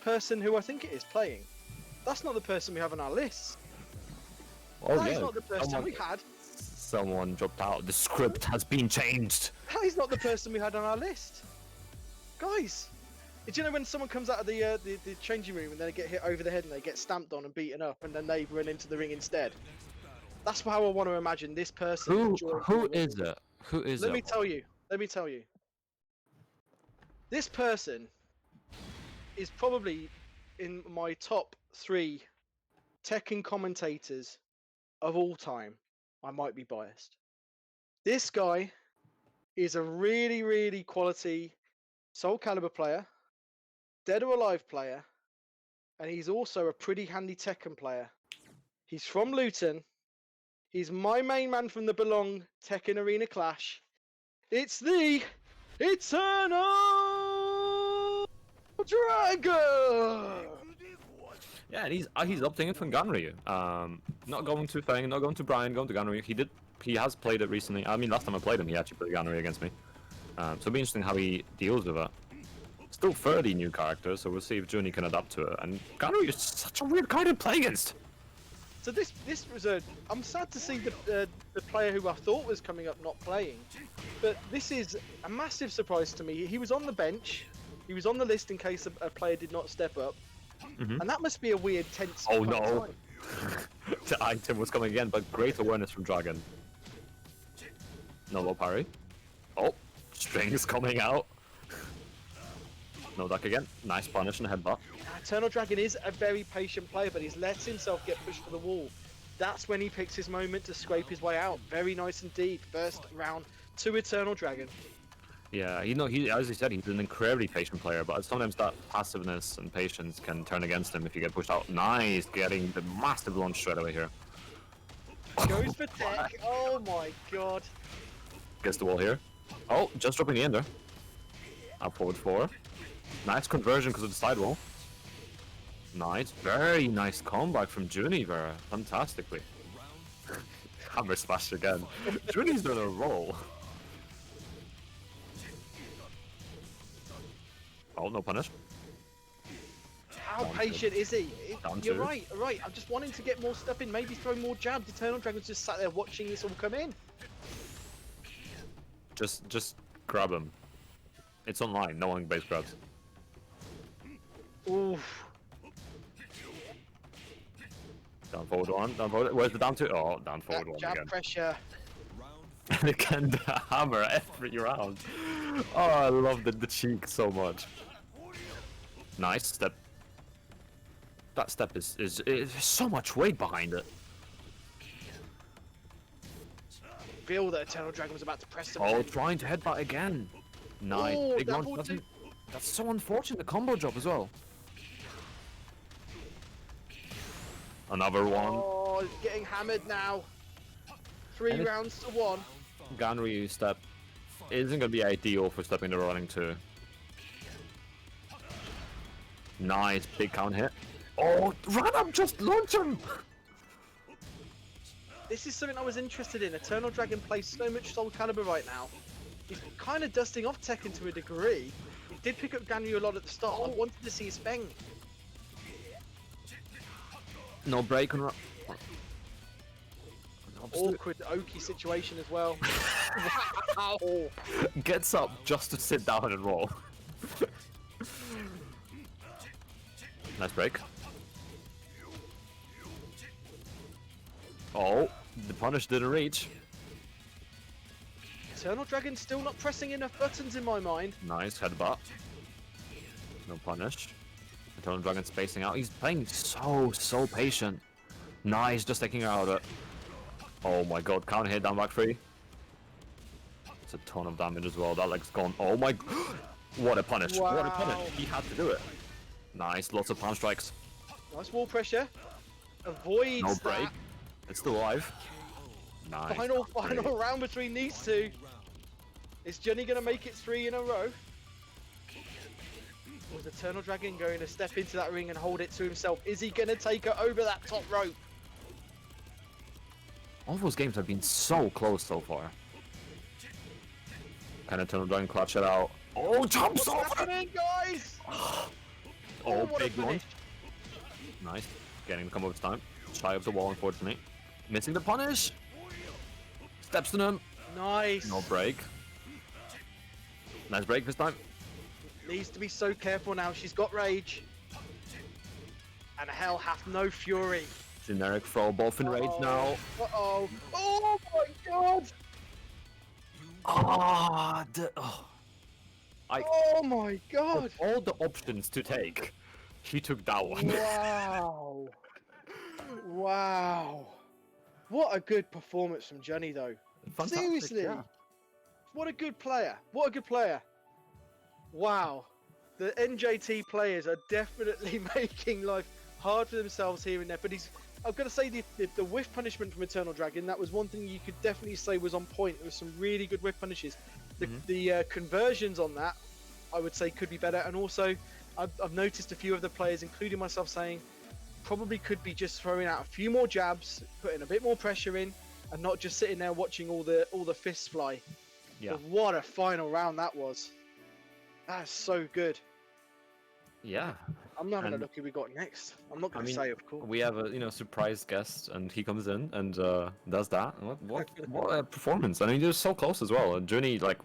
person who I think it is playing? That's not the person we have on our list. Oh That yeah, is not the person we had. someone dropped out. The script has been changed. That is not the person we had on our list. Guys, do you know when someone comes out of the changing room and then they get hit over the head and they get stamped on and beaten up and then they run into the ring instead? That's how I want to imagine this person. Who is it? Who is it? Let me tell you. Let me tell you. This person is probably in my top 3 Tekken commentators of all time. I might be biased. This guy is a really, really quality Soul Calibur player, Dead or Alive player, and he's also a pretty handy Tekken player. He's from Luton. He's my main man from the Belong Tekken Arena Clash. It's the Eternal Dragon! Yeah, and he's opting in for Ganryu. Not going to Fang, not going to Brian, going to Ganryu. He has played it recently. I mean, last time I played him, he actually played Ganryu against me. So it'll be interesting how he deals with it. Still 30 new characters, so we'll see if Juni can adapt to it. And Ganryu is such a weird card to play against. So this was a. I'm sad to see the player who I thought was coming up not playing, but this is a massive surprise to me. He was on the bench. He was on the list in case a player did not step up. And that must be a weird tense. Oh kind of no! time. The item was coming again, but great awareness from Dragon. No low parry. Oh, strings coming out. No duck again. Nice punish and headbutt. Eternal Dragon is a very patient player, but he's let himself get pushed to the wall. That's when he picks his moment to scrape his way out. Very nice indeed. First round to Eternal Dragon. Yeah, he as he said, he's an incredibly patient player, but sometimes that passiveness and patience can turn against him if you get pushed out. Nice, getting the massive launch straight away here. Goes for tech. Oh my god. Gets the wall here. Oh, just dropping the ender. Up forward 4. Nice conversion because of the sidewall. Nice, very nice comeback from Juni there, fantastically. Hammer smash again. Juni's on a roll. Oh, no punish. How patient is he? You're 2. right. I'm just wanting to get more stuff in. Maybe throw more jabs. Eternal Dragon's just sat there watching this all come in. Just grab him. It's online. No one base grabs. Oof. Down forward 1. Down forward. Where's the down 2? Oh, down forward 1 Jab again. pressure. And again, the hammer every round. Oh, I love the cheek so much. Nice step. That step is so much weight behind it. Feel that Eternal Dragon was about to press him. Oh, trying to headbutt again. Nice. Oh, Big launch double doesn't. That's so unfortunate. The combo drop as well. Another one. Oh, he's getting hammered now. 3 And rounds to 1. Ganryu step isn't gonna be ideal for stepping the running 2. Nice big count hit. Oh, run up, just launch him. This is something I was interested in. Eternal Dragon plays so much Soul Calibur right now. He's kind of dusting off Tekken to a degree. He's did pick up Ganyu a lot at the start. I wanted to see his Feng. No break on. Awkward Oki situation as well. Wow. Gets up just to sit down and roll. Nice break. Oh, the punish didn't reach. Eternal Dragon still not pressing enough buttons in my mind. Nice headbutt. No punish. Eternal Dragon spacing out. He's playing so patient. Nice, just taking her out of it. Oh my god, counter hit, down back 3. It's a ton of damage as well. That leg's gone. Oh my... What a punish. Wow. What a punish. He had to do it. Nice, lots of punch strikes. Nice wall pressure. Avoids No break. that. It's still alive. Nice. Final round between these two. Is Johnny going to make it 3 in a row? Or is Eternal Dragon going to step into that ring and hold it to himself? Is he going to take her over that top rope? All those games have been so close so far. Can Eternal Dragon clutch it out? Oh, jumps What's over! happening, guys? Oh, what a big one. finish. Nice. Getting the combo this time. Shy of the wall, unfortunately. Missing the punish. Steps to him. Nice. No break. Nice break this time. Needs to be so careful now. She's got rage. And hell hath no fury. Generic throw, both in rage now. Uh-oh. Oh my god. Ah, Oh my god. of all the options to take, he took that one. Wow. Wow. What a good performance from Johnny though. Fantastic, Seriously. yeah. What a good player. What a good player. Wow. The NJT players are definitely making life hard for themselves here and there. But I've got to say, the whiff punishment from Eternal Dragon, that was one thing you could definitely say was on point. There was some really good whiff punishes. The conversions on that, I would say, could be better. And also, I've noticed a few of the players, including myself, saying probably could be just throwing out a few more jabs, putting a bit more pressure in, and not just sitting there watching all the fists fly. Yeah. But what a final round that was. That's so good. Yeah. I'm not having a And- look who we got next. I'm not going to mean, say, of course. We have a surprise guest, and he comes in and does that. What a performance! I mean, he was so close as well. And Journey, like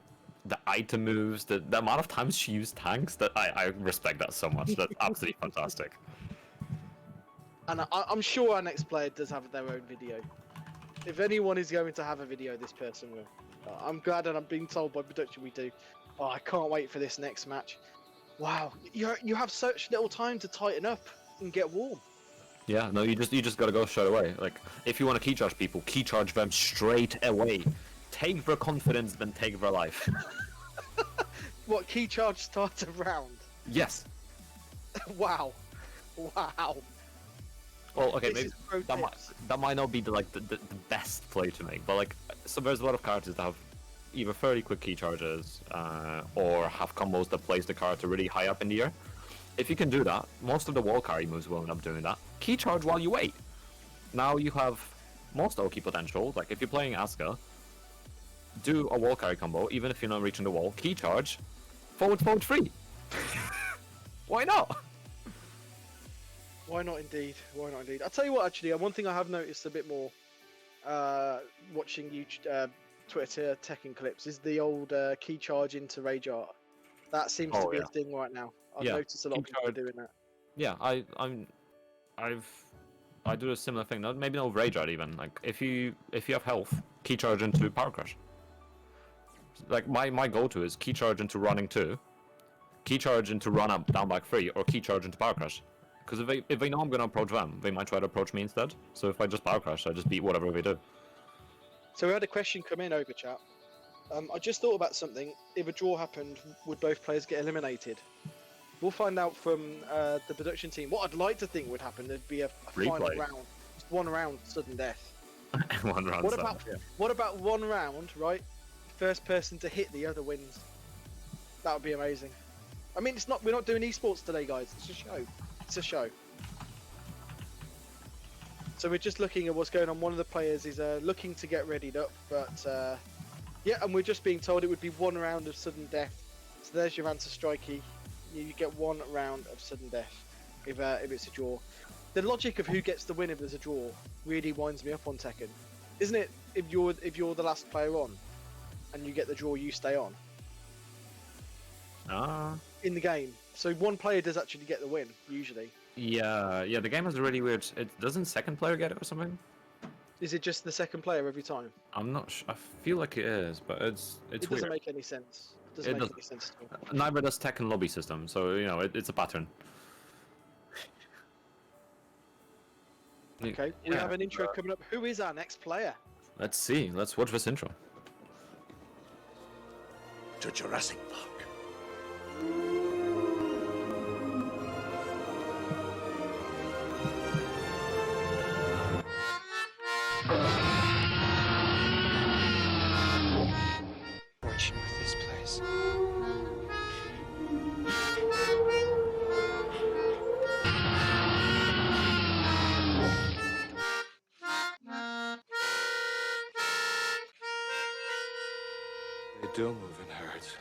the item moves, the amount of times she used tanks, that I respect that so much. That's absolutely fantastic. And I'm sure our next player does have their own video. If anyone is going to have a video, this person will. I'm glad, and I'm being told by production we do. Oh, I can't wait for this next match. Wow, you have such little time to tighten up and get warm. Yeah, no, you just gotta go straight away. Like, if you want to key charge people, key charge them straight away. Take their confidence, then take their life. What, key charge starts a round? Yes. Wow. Wow. Well, okay, This maybe is pro tips. that might not be the best play to make, but like, so there's a lot of characters that have either fairly quick key charges or have combos that place the character really high up in the air. If you can do that, most of the wall carry moves will end up doing that. Key charge while you wait. Now you have most Oki potential. Like if you're playing Asuka, do a wall carry combo even if you're not reaching the wall. Key charge, forward 3. Why not? Why not indeed? Why not indeed? I'll tell you what, actually, one thing I have noticed a bit more watching YouTube, Twitter Tekken clips is the old key charge into rage art. That seems to be a thing right now. I've noticed a lot of people doing that. Yeah, I do a similar thing. Maybe not rage art even. Like if you have health, key charge into power crush. Like my go-to is key charge into running 2, key charge into run up down back 3, or key charge into power crush. Because if they know I'm gonna approach them, they might try to approach me instead. So if I just power crush, I just beat whatever they do. So we had a question come in over chat. I just thought about something. If a draw happened, would both players get eliminated? We'll find out from the production team. What I'd like to think would happen, there'd be a final Replay. round. Just one round, sudden death. One round. What about what about one round, right? First person to hit the other wins. That would be amazing. I mean, we're not doing esports today, guys. It's a show. It's a show. So we're just looking at what's going on. One of the players is looking to get readied up, but yeah, and we're just being told it would be one round of sudden death. So there's your answer, Strikey. You get 1 round of sudden death if it's a draw. The logic of who gets the win if there's a draw really winds me up on Tekken, isn't it? If you're the last player on, and you get the draw, you stay on in the game. So one player does actually get the win usually. Yeah, the game has a really weird. It doesn't second player get it or something? Is it just the second player every time? I'm not. I feel like it is, but it's It weird. doesn't make any sense. It doesn't make any sense at all. Neither does Tekken lobby system, so it's a pattern. Okay, we have an intro coming up. Who is our next player? Let's see. Let's watch this intro. To Jurassic Park. Fortune with this place. They do move in herds.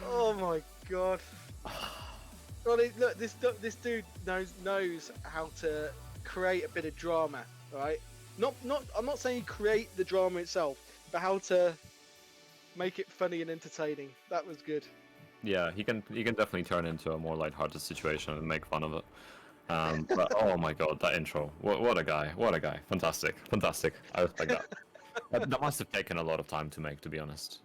Oh my god! Well, look, this dude knows how to create a bit of drama, right? I'm not saying create the drama itself, but how to make it funny and entertaining. That was good. Yeah, he can definitely turn into a more lighthearted situation and make fun of it. But oh my god, that intro! What a guy! What a guy! Fantastic! I respect that. That must have taken a lot of time to make, to be honest.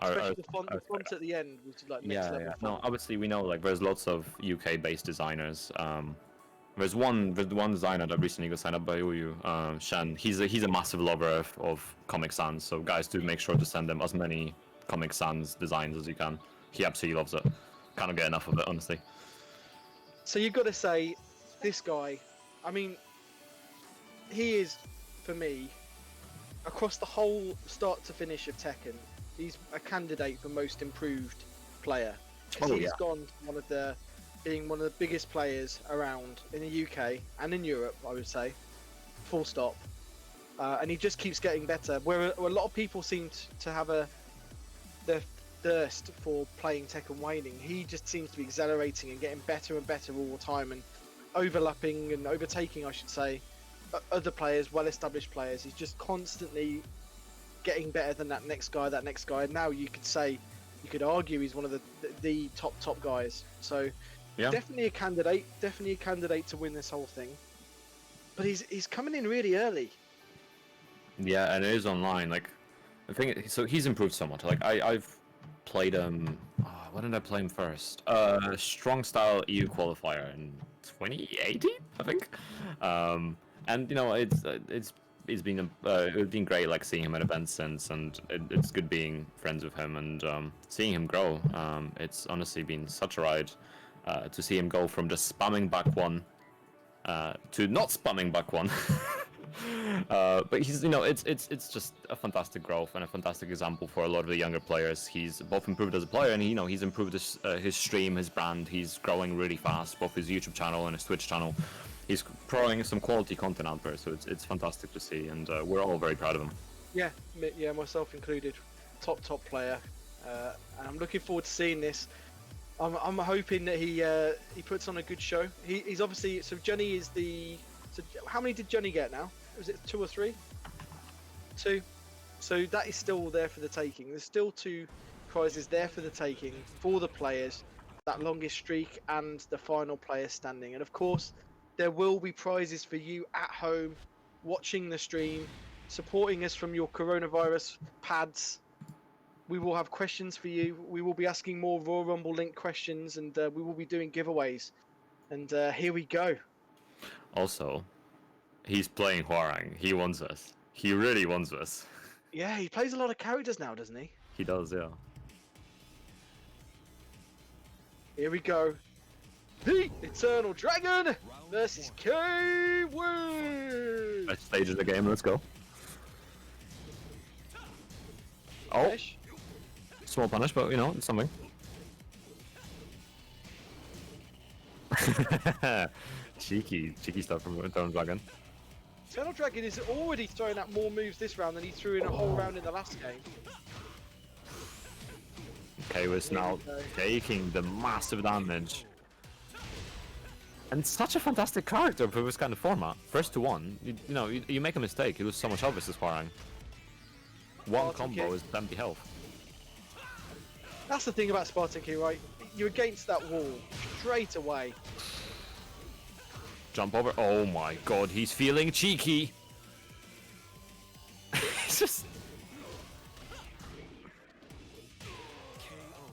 Especially the font at the end, which is like next level font. No, obviously we know like there's lots of UK-based designers. There's one designer that recently got signed up by UU, Shan. He's a massive lover of Comic Sans, so guys, do make sure to send them as many Comic Sans designs as you can. He absolutely loves it. Can't get enough of it, honestly. So you've got to say, this guy, I mean, he is, for me, across the whole start to finish of Tekken, he's a candidate for most improved player. He's gone being one of the biggest players around in the UK and in Europe, I would say, full stop. And he just keeps getting better. Where a lot of people seem to have their thirst for playing Tekken waning, he just seems to be accelerating and getting better and better all the time, and overlapping and overtaking, I should say, other players, well-established players. He's just constantly getting better than that next guy. And now you could argue he's one of the top guys. So Yeah. definitely a candidate to win this whole thing. But he's coming in really early. Yeah, and it is online. Like, the thing is, so he's improved so much. Like, I've played him. When did I play him first? Strong Style EU qualifier in 2018, I think. And it's been great, like seeing him at events since, and it's good being friends with him and seeing him grow. It's honestly been such a ride to see him go from just spamming back one to not spamming back one. But he's, it's just a fantastic growth and a fantastic example for a lot of the younger players. He's both improved as a player, and he's improved his stream, his brand. He's growing really fast, both his YouTube channel and his Twitch channel. He's throwing some quality content out there, so it's fantastic to see, and we're all very proud of him. Yeah, myself included. Top player, and I'm looking forward to seeing this. I'm hoping that he puts on a good show. He's obviously, so Johnny is the. So how many did Johnny get now? Was it 2 or 3? 2. So that is still there for the taking. There's still 2 prizes there for the taking for the players. That longest streak and the final player standing. And of course, there will be prizes for you at home, watching the stream, supporting us from your coronavirus pads. We will have questions for you. We will be asking more Royal Rumble link questions, and we will be doing giveaways. And here we go. Also, he's playing Hwoarang. He wants us. He really wants us. Yeah, he plays a lot of characters now, doesn't he? He does, yeah. Here we go. The Eternal Dragon versus K-Word. Best stage of the game, let's go. Oh, Small punish, but you know, it's something. cheeky stuff from Eternal Dragon. Eternal Dragon is already throwing out more moves this round than he threw in a whole round in the last game. Kaiwis now taking the massive damage. And such a fantastic character for this kind of format. First to one, you know, you make a mistake, you lose so much health versus Hwarang. One combo is empty health. That's the thing about Spartan King, right? You're against that wall straight away. Jump over. Oh my god, he's feeling cheeky. It's just...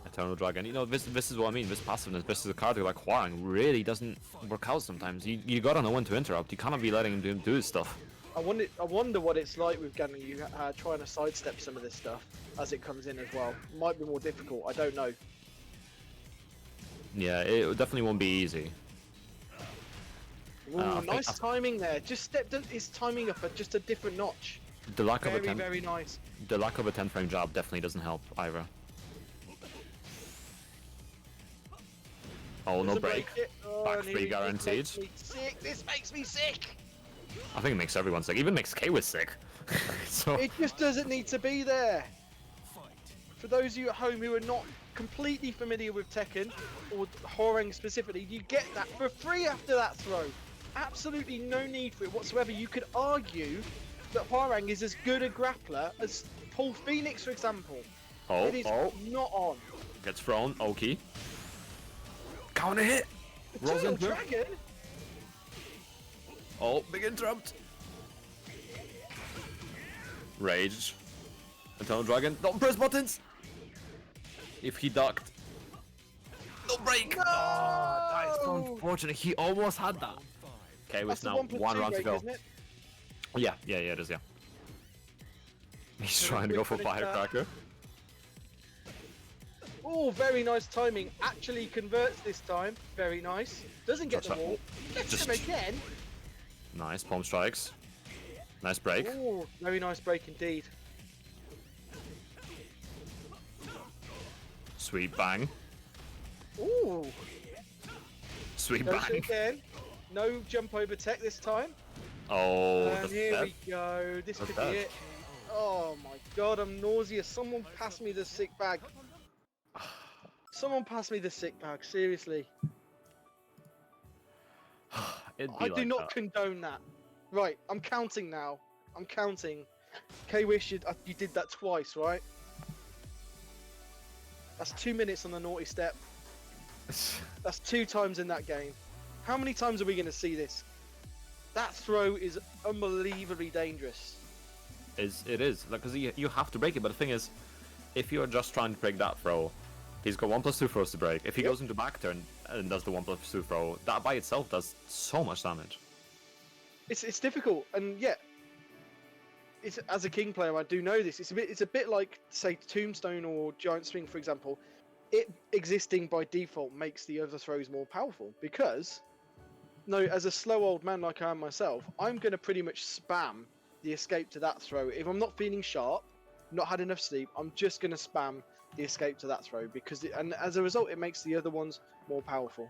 Eternal Dragon. You know, this is what I mean. This passiveness versus a character like Hwarang really doesn't work out sometimes. You gotta know when to interrupt. You cannot be letting him do his stuff. I wonder what it's like with Ganyu trying to sidestep some of this stuff as it comes in as well. Might be more difficult. I don't know. Yeah, it definitely won't be easy. Ooh, nice timing there. Just stepped his timing up at just a different notch. The lack of a very nice. The lack of a 10 frame jab definitely doesn't help either. Oh, no break. Oh, Back free guaranteed. This makes me sick. I think it makes everyone sick. Even makes Kaiwis sick. So It just doesn't need to be there. For those of you at home who are not completely familiar with Tekken, or Hwarang specifically, you get that for free after that throw. Absolutely no need for it whatsoever. You could argue that Hwarang is as good a grappler as Paul Phoenix, for example. It is not on. Gets thrown. Oki. Counter hit. Rolls Eternal into it. Dragon? Oh, big interrupt. Rage. Eternal Dragon. Don't press buttons. If he ducked. Don't break. No! Oh, that is so unfortunate. He almost had that. Okay, That's with the now 1+2 one round to break, go. isn't it? Yeah, it is, yeah. He's So trying to go for quick finish there. Firecracker. Oh, very nice timing. Actually converts this time. Very nice. Doesn't get the Watch that. wall. Gets Just- him again. Nice, palm strikes. Nice break. Oh, very nice break indeed. Sweet bang. Ooh. Sweet Goes bang. again. No jump over tech this time. Oh, And that's here death. we go. This That's could be death. it. Oh my god, I'm nauseous. Someone pass me the sick bag. Someone pass me the sick bag, seriously. It'd be I do like not that. condone that. Right, I'm counting now. I'm counting. K-Wish, you did that twice, right? That's 2 minutes on the naughty step. That's 2 times in that game. How many times are we going to see this? That throw is unbelievably dangerous. It is, like, because you have to break it, but the thing is, if you're just trying to break that throw, he's got 1+2 throws to break. If he goes into back turn and does the 1+2 throw, that by itself does so much damage. It's difficult, and yet, it's as a King player, I do know this. It's a bit like, say, Tombstone or Giant Swing, for example. It existing by default makes the other throws more powerful because, no, as a slow old man like I am myself, I'm going to pretty much spam the escape to that throw. If I'm not feeling sharp, not had enough sleep, I'm just going to spam the escape to that throw because, and as a result, it makes the other ones more powerful.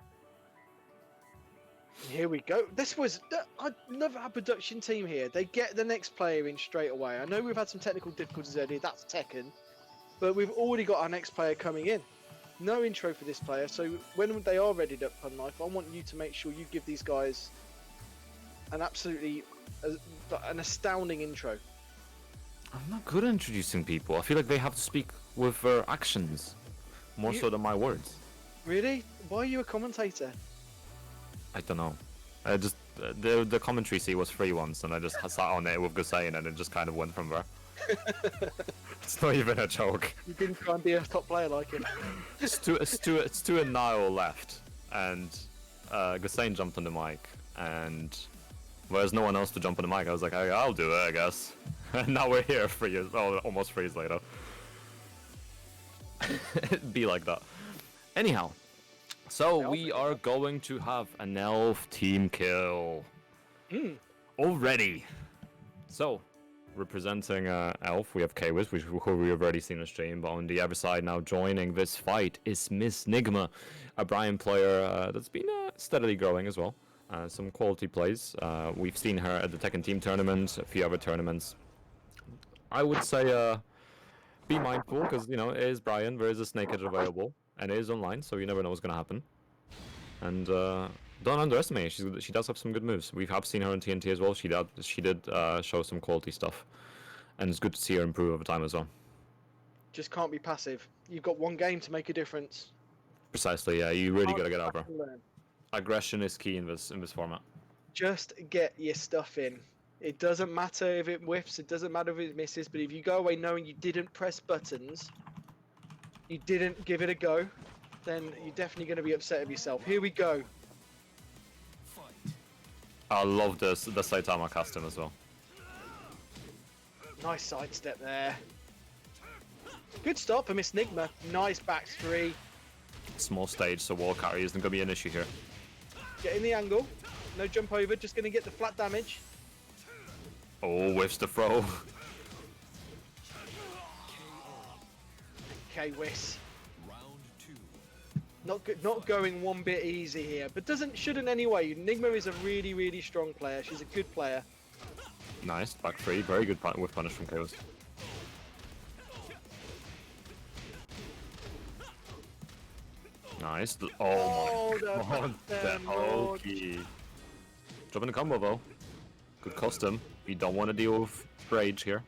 And here we go. I love our production team here. They get the next player in straight away. I know we've had some technical difficulties earlier. That's Tekken, but we've already got our next player coming in. No intro for this player, so when they are ready to Pun Knife, I want you to make sure you give these guys an absolutely an astounding intro. I'm not good at introducing people. I feel like they have to speak with their actions more so than my words. Really? Why are you a commentator? I don't know. I just the commentary seat was free once, and I just sat on it with Gusain, and it just kind of went from there. It's not even a joke. You didn't try and be a top player like him. It's two and Niall left, and Gusain jumped on the mic, and there's no one else to jump on the mic. I was like, I'll do it, I guess. And now we're here 3 years, almost 3 years later. It'd be like that. Anyhow, so we are going to have an elf team kill already. So representing Elf, we have Kwiz, who we have already seen on stream, but on the other side now joining this fight is Miss Nigma, a Brian player that's been steadily growing as well. Some quality plays. We've seen her at the Tekken Team tournament, a few other tournaments. I would say be mindful, because, you know, it is Brian, there is a Snake Edge available, and it is online, so you never know what's going to happen. And don't underestimate her. She does have some good moves. We have seen her on TNT as well. She did show some quality stuff, and it's good to see her improve over time as well. Just can't be passive. You've got one game to make a difference. Precisely, yeah. You really got to get over. Can't learn. Aggression is key in this format. Just get your stuff in. It doesn't matter if it whiffs. It doesn't matter if it misses. But if you go away knowing you didn't press buttons, you didn't give it a go, then you're definitely going to be upset with yourself. Here we go. I love the Saitama custom as well. Nice sidestep there. Good start for Miss Nigma. Nice back three. Small stage, so wall carry isn't going to be an issue here. Get in the angle. No jump over. Just going to get the flat damage. Oh, whiffs the throw. Okay, Whis. Not going one bit easy here, but shouldn't anyway. Nigma is a really, really strong player. She's a good player. Nice, back three. Very good whiff punish from Chaos. Nice. Oh my god, the Oki. Dropping the combo though. Good custom. You don't want to deal with rage here.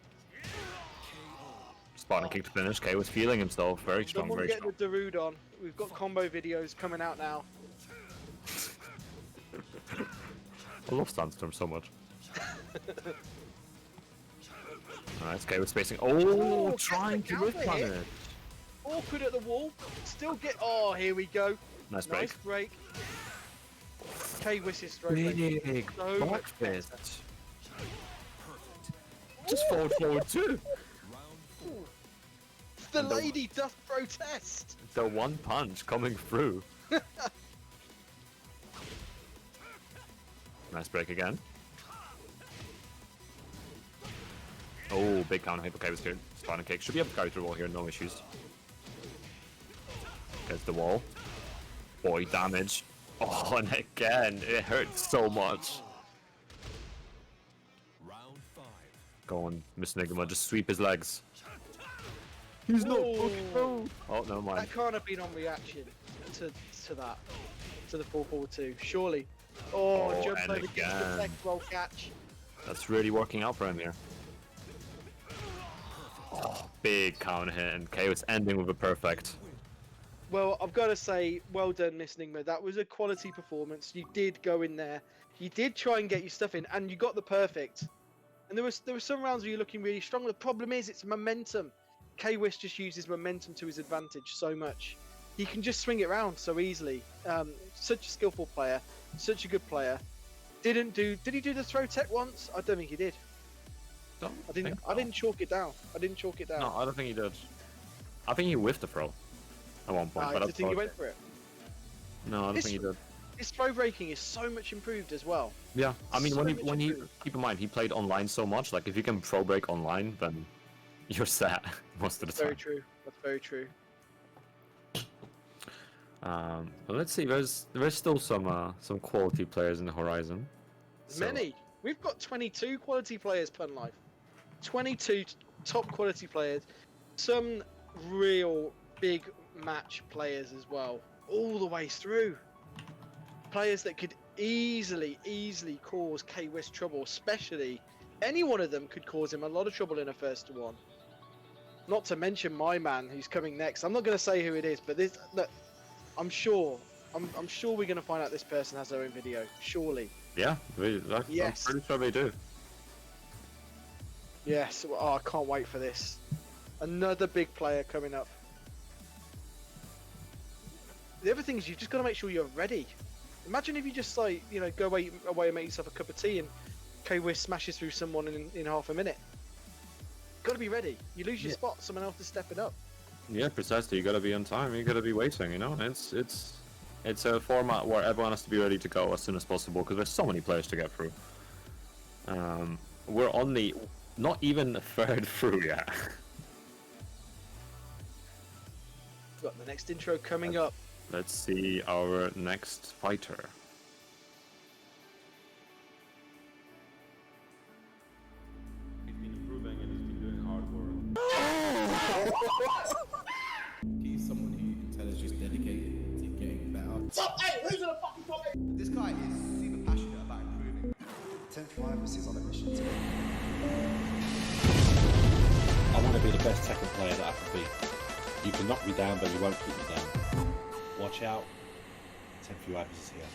Spartan kick to finish. K was feeling himself. Very strong, Someone very get strong. the Darude on. We've got combo videos coming out now. I love Sandstorm so much. Alright, K was spacing. Oh, trying to whiff punish. Awkward at the wall. Still get. Oh, here we go. Nice break. Nice break. K-Wiss is stroke. Big So back much fist. better. Just forward too. The lady doth protest. The one punch coming through. Nice break again. Oh, big counter hit. Okay, was here. Spartan kick. Should be able to carry through the wall here, no issues. Gets the wall. Boy, damage. Oh, and again, it hurts so much. Round 5. Go on, Miss Nigma, just sweep his legs. He's not fucking no. Oh, never mind. That can't have been on reaction to that. To the 442, surely. Oh, Oh, jump and over, gets the again. next roll catch. That's really working out for him here. Oh, big counter hit, and KO's ending with a perfect. Well, I've got to say, well done, Miss Nigma. That was a quality performance. You did go in there. You did try and get your stuff in, and you got the perfect. And there were some rounds where you're looking really strong. The problem is, it's momentum. K-Wiss just uses momentum to his advantage so much. He can just swing it around so easily. Such a skillful player, such a good player. Did he do the throw tech once? I don't think he did. I didn't chalk it down. No, I don't think he did. I think he whiffed the throw at one point. I but think he went for it. No, I don't think he did. His throw breaking is so much improved as well. Yeah, I mean, So when much he improved. keep in mind he played online so much. Like, if you can throw break online, then you're set most of the time. Very true. That's very true. But let's see. There's still some quality players in the horizon. So- Many. We've got 22 quality players, Pun Life. 22 top quality players. Some real big match players as well. All the way through. Players that could easily cause K-Wiss trouble. Especially, any one of them could cause him a lot of trouble in a first to one. Not to mention my man who's coming next. I'm not going to say who it is, but this, look, I'm sure we're going to find out this person has their own video. Surely. Yeah, Yes. I'm pretty sure they do. Yes. Oh, I can't wait for this. Another big player coming up. The other thing is you've just got to make sure you're ready. Imagine if you just like, go away and make yourself a cup of tea and K-Wiss smashes through someone in half a minute. Got to be ready. You lose your spot, someone else is stepping up. Yeah, precisely. You gotta be on time. You gotta be waiting. It's a format where everyone has to be ready to go as soon as possible because there's so many players to get through. We're only Not even a third through yet. Got the next intro coming up. Let's see our next fighter. He's been improving and he's been doing hard work. He's someone who can tell us just dedicated to getting better. This guy is super passionate about improving. 10th Ibis is on a mission to I want to be the best Tekken player that I can be. You can knock me down, but you won't keep me down. Watch out. 10th Ibis is here.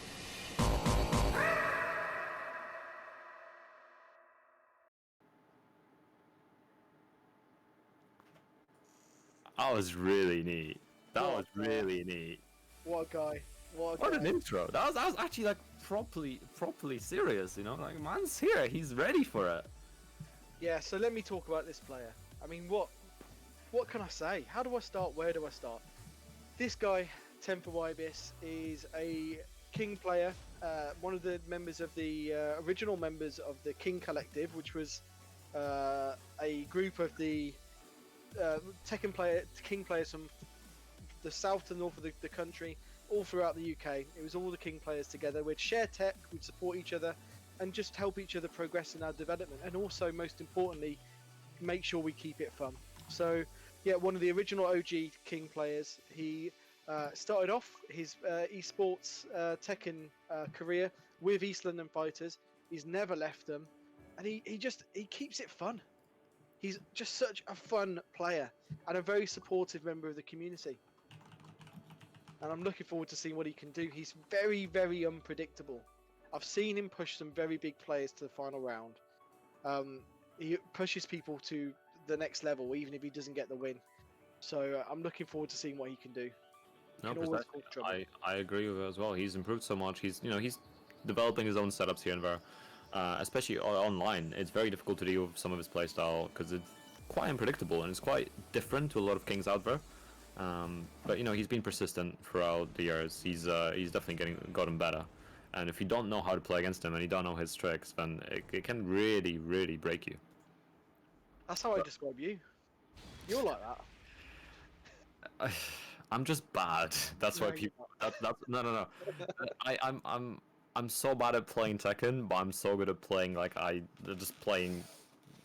That was really neat. That What was a- really neat. What a guy. What a What guy. an intro. That was actually like properly serious, you know? Like man's here, he's ready for it. Yeah, so let me talk about this player. I mean, what can I say? How do I start? Where do I start? This guy, Temper Ibis, is a King player, one of the members of the original members of the King Collective, which was a group of the King players from the south and north of the country, all throughout the UK. It was all the King players together. We'd share tech, we'd support each other, and just help each other progress in our development. And also, most importantly, make sure we keep it fun. So, yeah, one of the original OG King players. He started off his esports Tekken career with East London Fighters. He's never left them, and he keeps it fun. He's just such a fun player and a very supportive member of the community. And I'm looking forward to seeing what he can do. He's very, very unpredictable. I've seen him push some very big players to the final round. He pushes people to the next level, even if he doesn't get the win. So I'm looking forward to seeing what he can do. No, Can always precisely. cause trouble. I agree with it as well. He's improved so much. He's developing his own setups here and there, especially online. It's very difficult to deal with some of his playstyle because it's quite unpredictable and it's quite different to a lot of Kings out there. But he's been persistent throughout the years. He's definitely gotten better. And if you don't know how to play against him and you don't know his tricks, then it can really, really break you. That's how I describe you. You're like that. I'm just bad. That's No, why you're people. No. I'm so bad at playing Tekken, but I'm so good at playing just playing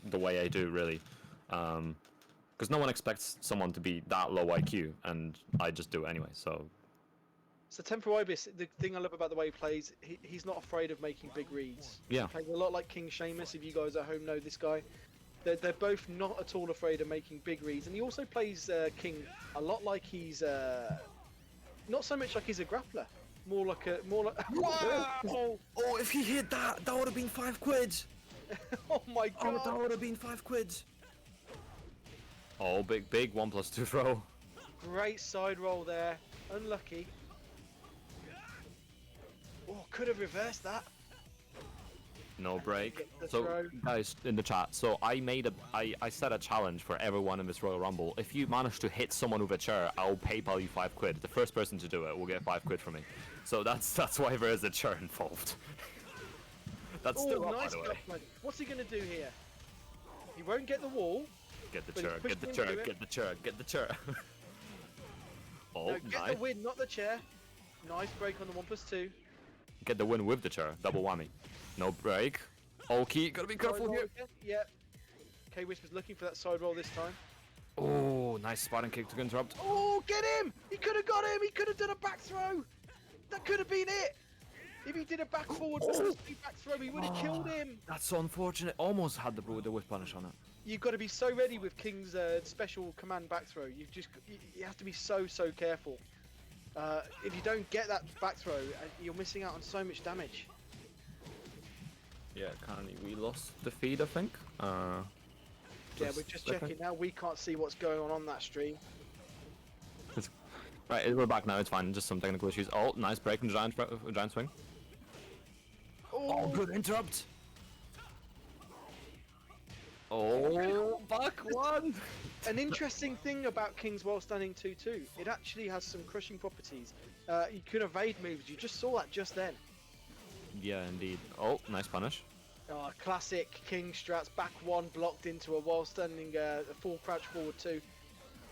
the way I do, really. Because no one expects someone to be that low IQ, and I just do it anyway. So Temper Ibis, the thing I love about the way he plays, he's not afraid of making big reads. Yeah. He plays a lot like King Seamus, if you guys at home know this guy. They're both not at all afraid of making big reads, and he also plays King a lot like he's not so much like he's a grappler, more like Wow! Oh, if he hit that, that would have been £5. oh my Oh, god! that would have been £5. oh, big 1+2 throw. Great side roll there, unlucky. Oh, could have reversed that. No break. Get the So throw. guys in the chat, so I set a challenge for everyone in this Royal Rumble. If you manage to hit someone with a chair, I'll PayPal you £5. The first person to do it will get £5 from me. So that's why there is a chair involved. That's Oh, still up, nice by the way. grappling. What's he gonna do here? He won't get the wall. Get the But chair, he get the pushed him chair, to it. get the chair, get the chair. Oh, No, get nice. the win, not the chair. Nice break on the 1+2. Get the win with the chair. Double whammy. No break. Okay, gotta be Side careful roll here. again. Yeah. K-Wish was looking for that side roll this time. Oh, nice spotting kick to interrupt. Oh, get him! He could have got him! He could have done a back throw! That could have been it! If he did a back forward back throw, he would have killed him! That's so unfortunate. Almost had the whip punish on it. You've got to be so ready with King's special command back throw. You have to be so careful. If you don't get that back throw, you're missing out on so much damage. Yeah, currently we lost the feed, I think. Yeah, we're just checking now. We can't see what's going on that stream. Right, we're back now. It's fine. Just some technical issues. Oh, nice break and giant swing. Oh, good interrupt. Oh, back one. An interesting thing about King's while standing 2-2, it actually has some crushing properties. You can evade moves. You just saw that just then. Yeah, indeed. Oh, nice punish. Oh, classic King strats, back one blocked into a while standing a full crouch forward two.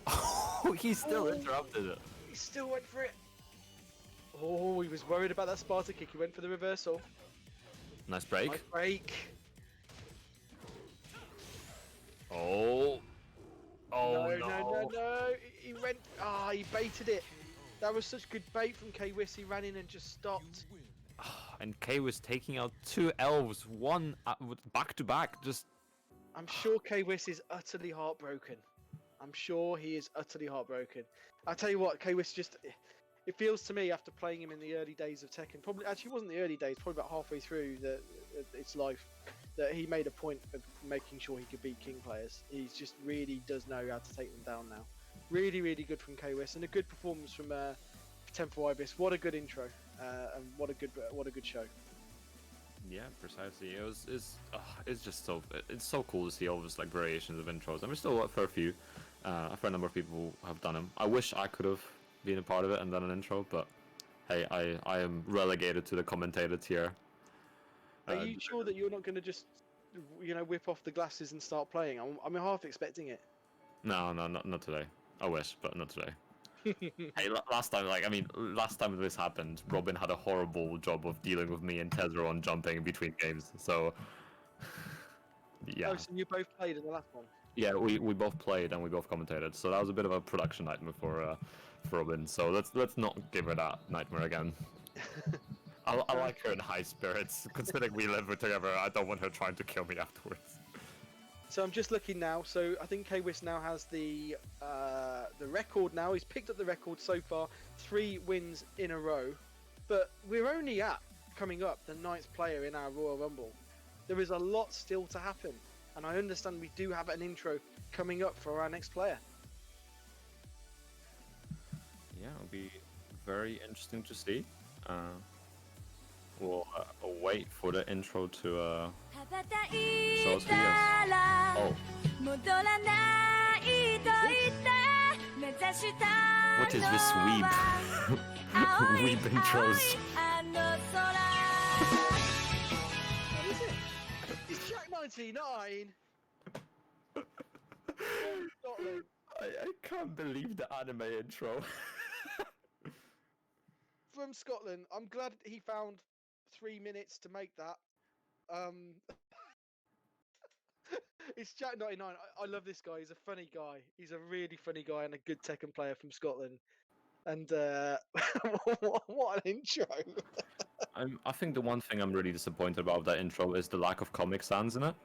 Oh, he still Oh. interrupted it. He still went for it. Oh, he was worried about that Sparta kick. He went for the reversal. Nice break. Nice break. Oh. Oh No. He went. He baited it. That was such good bait from K-Wiss. He ran in and just stopped. And K was taking out 2 elves, one back to back. Just. I'm sure K-Wiss is utterly heartbroken. I'm sure he is utterly heartbroken. I tell you what, K-Wiss just. It feels to me after playing him in the early days of Tekken, probably actually it wasn't the early days, probably about halfway through its life, that he made a point of making sure he could beat King players. He just really does know how to take them down now. Really, really good from K-Wiss, and a good performance from Temple Ibis. What a good intro, and what a good show. Yeah, precisely. It's just it's so cool to see all these like variations of intros. And there's still a fair few, a fair number of people have done them. I wish I could have been a part of it and done an intro, but hey, I am relegated to the commentator tier. Are you sure that you're not going to just, whip off the glasses and start playing? I'm half expecting it. No, not today. I wish, but not today. Hey, last time this happened, Robin had a horrible job of dealing with me and Tezro on jumping between games. So, yeah. Oh, so you both played in the last one? Yeah, we both played and we both commentated. So that was a bit of a production nightmare for Robin. So let's not give her that nightmare again. I like her in high spirits. Considering we live together, I don't want her trying to kill me afterwards. So I'm just looking now. So I think K-Wiss now has the record now. He's picked up the record so far, 3 wins in a row. But we're only coming up the 9th player in our Royal Rumble. There is a lot still to happen. And I understand we do have an intro coming up for our next player. Yeah, it'll be very interesting to see. We'll wait for the intro to show us who he is. Oh. What is this weeb? Weeb intros. What is it? It's Jack 99! Scotland. I can't believe the anime intro. From Scotland. I'm glad he found 3 minutes to make that. It's Jack 99. I love this guy. He's a funny guy. He's a really funny guy and a good Tekken player from Scotland. And what an intro! I think the one thing I'm really disappointed about that intro is the lack of Comic Sans in it.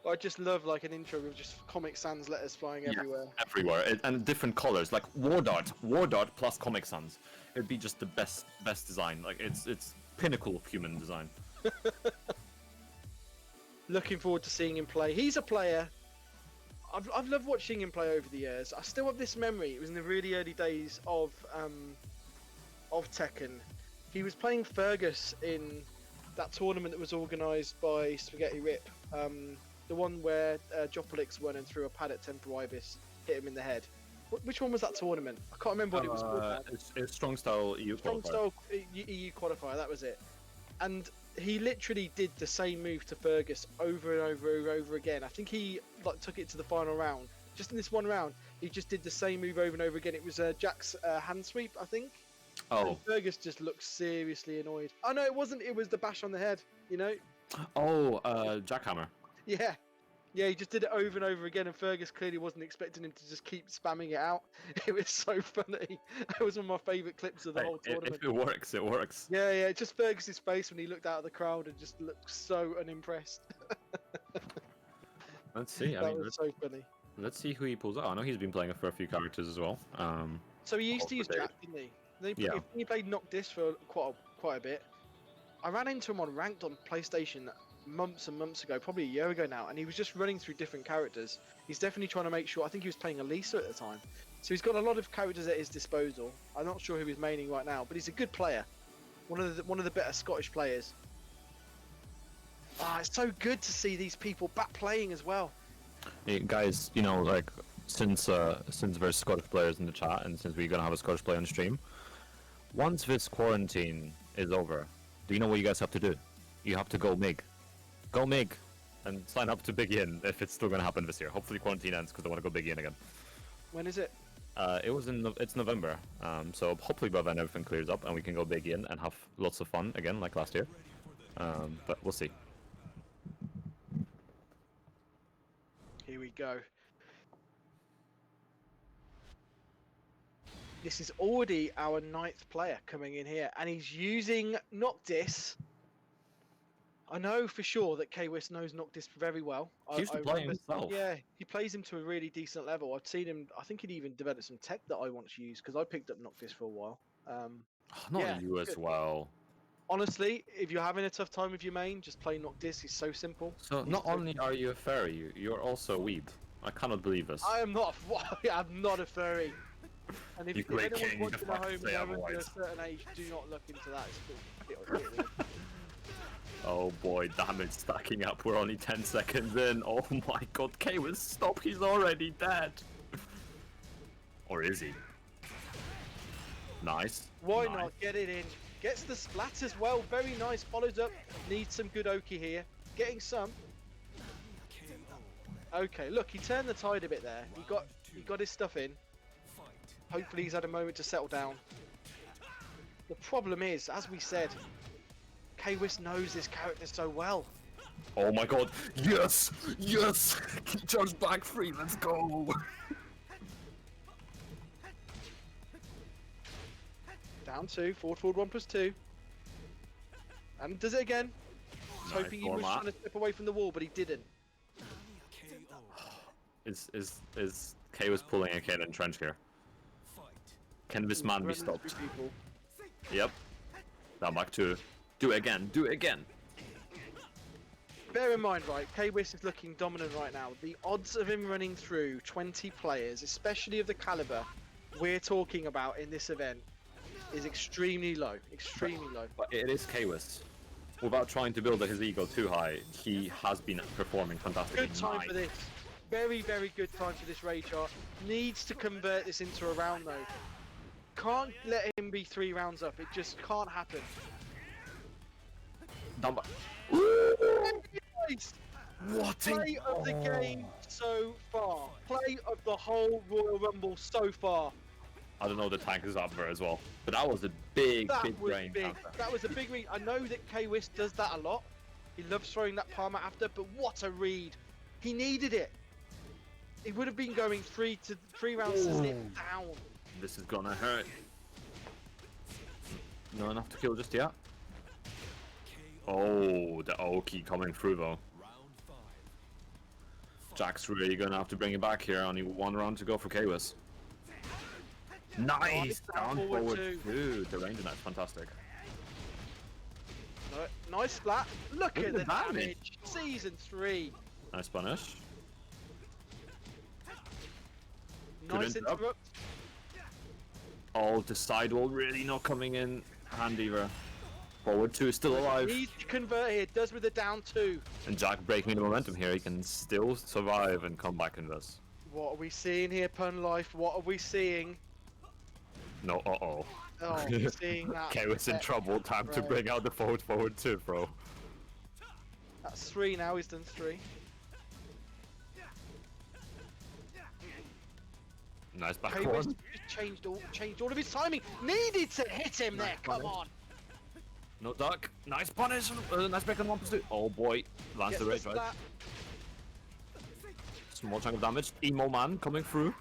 I just love like an intro with just Comic Sans letters flying everywhere. Everywhere, and different colors, like War Dart plus Comic Sans. It'd be just the best design. Like it's pinnacle of human design. Looking forward to seeing him play. He's a player. I've loved watching him play over the years. I still have this memory. It was in the really early days of Tekken. He was playing Fergus in that tournament that was organised by Spaghetti Rip. The one where Jopolix won and threw a pad at Temple Ibis, hit him in the head. Which one was that tournament? I can't remember what it was called. It's Strong Style EU Strong qualifier. Style EU qualifier, that was it. And he literally did the same move to Fergus over and over again. I think he took it to the final round. Just in this one round, he just did the same move over and over again. It was Jack's hand sweep, I think. Oh. And Fergus just looked seriously annoyed. Oh no, it wasn't. It was the bash on the head, Oh, Jackhammer. Yeah. Yeah, he just did it over and over again, and Fergus clearly wasn't expecting him to just keep spamming it out. It was so funny. It was one of my favourite clips of the whole tournament. If it works, it works. Yeah, just Fergus's face when he looked out of the crowd and just looked so unimpressed. Let's see. That was so funny. Let's see who he pulls out. I know he's been playing for a few characters as well. So he used to use Jack, didn't he? Yeah. He played Noctis for quite a bit. I ran into him on Ranked on PlayStation months and months ago, probably a year ago now, and he was just running through different characters. He's definitely trying to make sure. I think he was playing Elisa at the time, so he's got a lot of characters at his disposal. I'm not sure who he's maining right now, but he's a good player, one of the better Scottish players. It's so good to see these people back playing as well. Hey, guys, since there's Scottish players in the chat, and since we're gonna have a Scottish player on stream, once this quarantine is over, Do you know what you guys have to do? You have to go MIG. Go MIG! And sign up to Big Yin if it's still gonna happen this year. Hopefully quarantine ends because I want to go Big Yin again. When is it? It's November, so hopefully by then everything clears up and we can go Big Yin and have lots of fun again like last year. But we'll see. Here we go. This is already our 9th player coming in here, and he's using Noctis. I know for sure that K-Wiss knows Noctis very well. He used to play himself. Yeah, he plays him to a really decent level. I've seen him. I think he'd even developed some tech that I want to use because I picked up Noctis for a while. Not yeah, you as good. well. Honestly, if you're having a tough time with your main, just play Noctis. He's so simple. So not only are you a fairy, you're also a weeb. I cannot believe this. I am not. I'm not a furry. And if, You if play anyone's King, watching the at fuck home say and they're under a otherwise. certain age, do not look into that. It's a bit weird. Oh boy, damage stacking up. We're only 10 seconds in. Oh my god, K-Wiss, stop, he's already dead. Or is he? Nice. Why nice. not? Get it in. Gets the splat as well. Very nice. Follows up. Needs some good Oki here. Getting some. Okay, look, he turned the tide a bit there. He got his stuff in. Hopefully he's had a moment to settle down. The problem is, as we said, K-Wiss knows this character so well. Oh my god, yes! Yes! Charge back free, let's go! Down 2, forward 1+2. And does it again. I was Nice hoping he was format. trying to step away from the wall, but he didn't. Is K-Wiss pulling a Kaden trench here? Can this man be Running stopped? through people. Yep. Down back to do it again, do it again! Bear in mind, right, K-Wiss is looking dominant right now. The odds of him running through 20 players, especially of the caliber we're talking about in this event, is extremely low. Extremely low. But it is K-Wiss. Without trying to build his ego too high, he has been performing fantastically. Good time for this. Very, very good time for this raid chart. Needs to convert this into a round though. Can't let him be 3 rounds up. It just can't happen. Down back. Nice. What Play of the game so far. Play of the whole Royal Rumble so far. I don't know, the tank is up there as well. But that was a big, That big was brain big. counter. That was a big read. I know that K-Wiss does that a lot. He loves throwing that Parma after, but what a read. He needed it. He would have been going 3 rounds to sit down. This is gonna hurt. Not enough to kill just yet. Oh, the Oki coming through though. Jack's really gonna have to bring it back here. Only 1 round to go for K-Wiss. Nice! down Down forward forward two. The range on that's fantastic. Nice flat. Look Look at at the the damage. damage. Season 3. Nice punish. Nice interrupt. interrupt. Oh, the sidewall really not coming in handy there. Forward 2 is still alive. Needs to convert here. Does with a down 2. And Jack breaking the momentum here. He can still survive and come back in this. What are we seeing here, Pun Life? What are we seeing? No, uh-oh. Oh, we're seeing that. K-Wiss in trouble. Time to Right. bring out the forward 2, bro. That's 3 now. He's done 3. Nice back K-Wiss one. just changed all of his timing. Needed to hit him there. Come on. No duck. Nice punish. Nice break on 1+2. Oh boy. Lands the Gets rage, the right? splat. Small chunk of damage. Emo man coming through.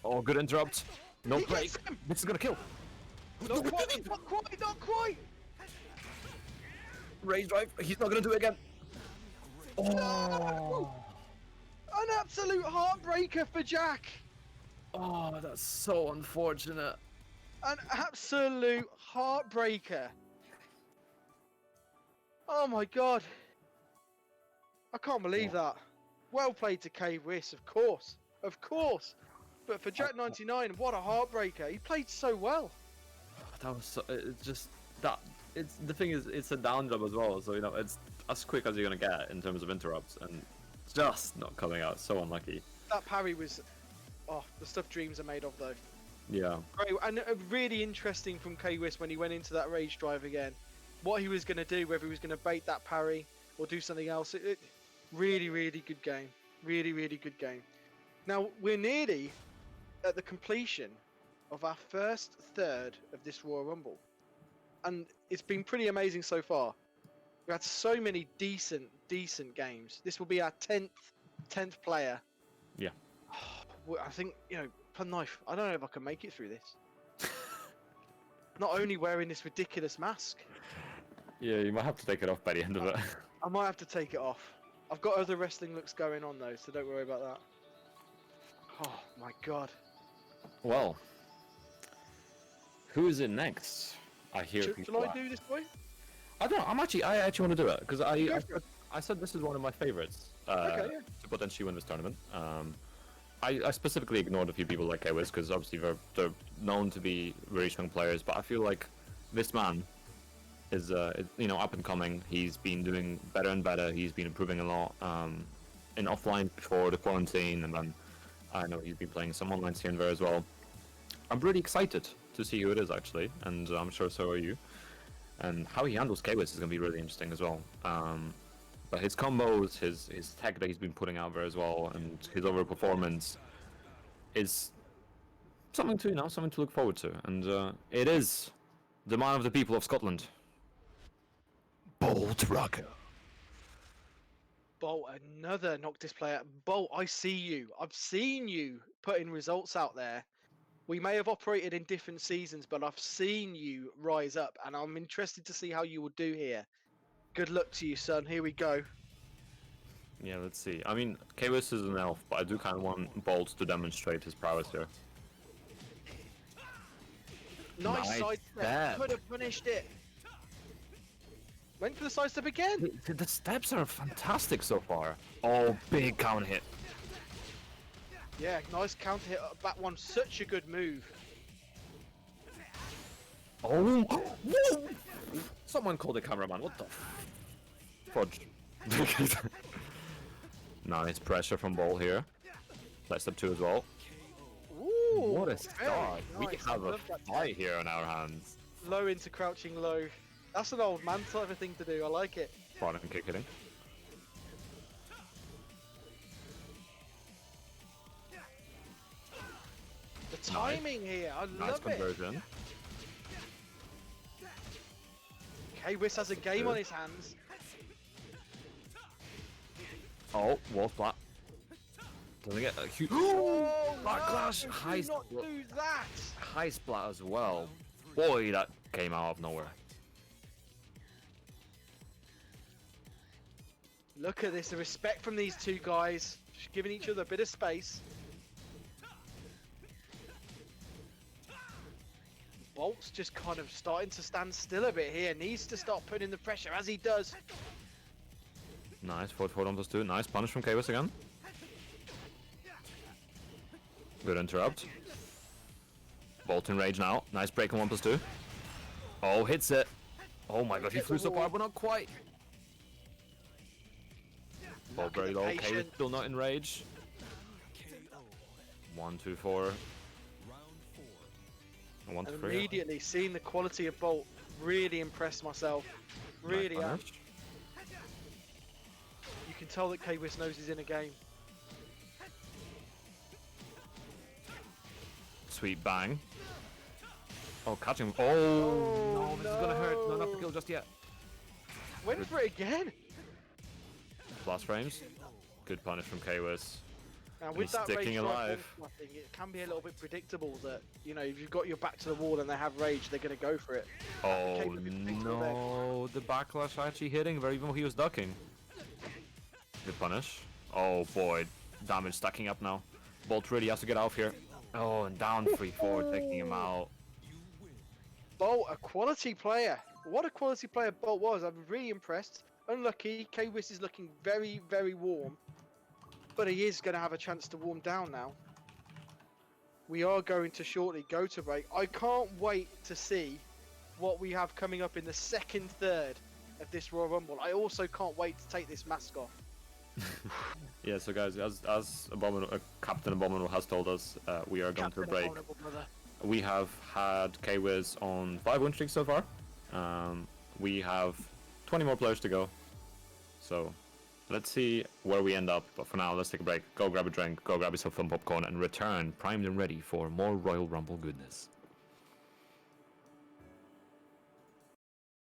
Oh, good interrupt. No He break. gets him. This is gonna kill. Not quite. Not quite. Not quite. Rage drive. He's not gonna do it again. Oh. An absolute heartbreaker for Jack. Oh, that's so unfortunate. An absolute heartbreaker. Oh my god. I can't believe that. Well played to K-Wiss, of course. Of course. But for Jack99, what a heartbreaker. He played so well. That was so, it's just that it's the thing is it's a down job as well, so you know it's as quick as you're gonna get in terms of interrupts and just not coming out. So unlucky. That parry was... Oh, the stuff dreams are made of though. Yeah. Great, and really interesting from K-Wiss when he went into that rage drive again. What he was going to do, whether he was going to bait that parry or do something else. Really, really good game. Really, really good game. Now, we're nearly at the completion of our first third of this Royal Rumble. And it's been pretty amazing so far. We've had so many decent games. This will be our 10th player. Yeah. I think, Penknife, I don't know if I can make it through this. Not only wearing this ridiculous mask. Yeah, you might have to take it off by the end of it. I might have to take it off. I've got other wrestling looks going on though, so don't worry about that. Oh my god. Well, who is it next? I hear Shall people. I do this, boy? I don't know. I actually want to do it because Go for it. I said this is one of my favorites Okay, yeah. to potentially win this tournament. I specifically ignored a few people like K-Wiz because obviously they're known to be very strong players, but I feel like this man is up and coming. He's been doing better and better. He's been improving a lot in offline before the quarantine, and then I know he's been playing some online here and there as well. I'm really excited to see who it is actually, and I'm sure so are you. And how he handles K-Wiz is going to be really interesting as well. But his combos, his tech that he's been putting out there as well, and his overall performance is something to look forward to. And it is the man of the people of Scotland, Bolt Rocker. Bolt, another Noctis player. Bolt, I see you. I've seen you putting results out there. We may have operated in different seasons, but I've seen you rise up, and I'm interested to see how you will do here. Good luck to you, son. Here we go. Yeah, let's see. I mean, K-Wiz is an elf, but I do kind of want Bolt to demonstrate his prowess here. Nice side step. Could have punished it. Went for the side step again. The steps are fantastic so far. Oh, big counter hit. Yeah, nice counter hit. That one, such a good move. Oh, someone called the cameraman. What the fudge? Nice pressure from Bolt here. Let's step 2 as well. Ooh, What a start. very We nice. have I a love that fight here on our hands. Low into crouching low. That's an old man type of thing to do. I like it. Bottom kick hitting. The timing here, I Nice love it. conversion. K-Wiz has a game on his hands. Oh, wall splat. Doesn't get a huge Oh, backlash. no, High, do not do that. high splat as well. Boy, that came out of nowhere. Look at this, the respect from these two guys, just giving each other a bit of space. Bolt's just kind of starting to stand still a bit here, needs to start putting the pressure as he does. Nice, forward on +2. Nice punish from K-Wiz again. Good interrupt. Bolt in rage now. Nice break on 1+2. Oh, hits it. Oh my god, he flew so far, but not quite. Bolt very low. K-Wiz still not in rage. 1, 2, 4. And 1 to 3. Immediately seeing the quality of Bolt really impressed myself. Really Nice am. punish. You can tell that K-Wiz knows he's in a game. Sweet bang. Oh, catching. Oh, no, this is gonna hurt. No, not the kill just yet. Went for it again. Blast frames. Good punish from K-Wiz. Now He's with that sticking rage alive. I think it can be a little bit predictable that, if you've got your back to the wall and they have rage, they're going to go for it. Oh K-Wiz is thinking of no, the backlash actually hitting there even though he was ducking. Good punish. Oh boy, damage stacking up now. Bolt really has to get out of here. Oh, and down 3-4, taking him out. Bolt, a quality player. What a quality player Bolt was. I'm really impressed. Unlucky, K-Wiz is looking very, very warm. But he is going to have a chance to warm down now. We are going to shortly go to break. I can't wait to see what we have coming up in the second third of this Royal Rumble. I also can't wait to take this mask off. Yeah, so guys, as Captain Abominable has told us, we are going to Captain break. Abominable, brother. We have had K-Wiz on 5 win streaks so far. We have 20 more players to go. So let's see where we end up. But for now, let's take a break. Go grab a drink, go grab yourself some popcorn, and return primed and ready for more Royal Rumble goodness.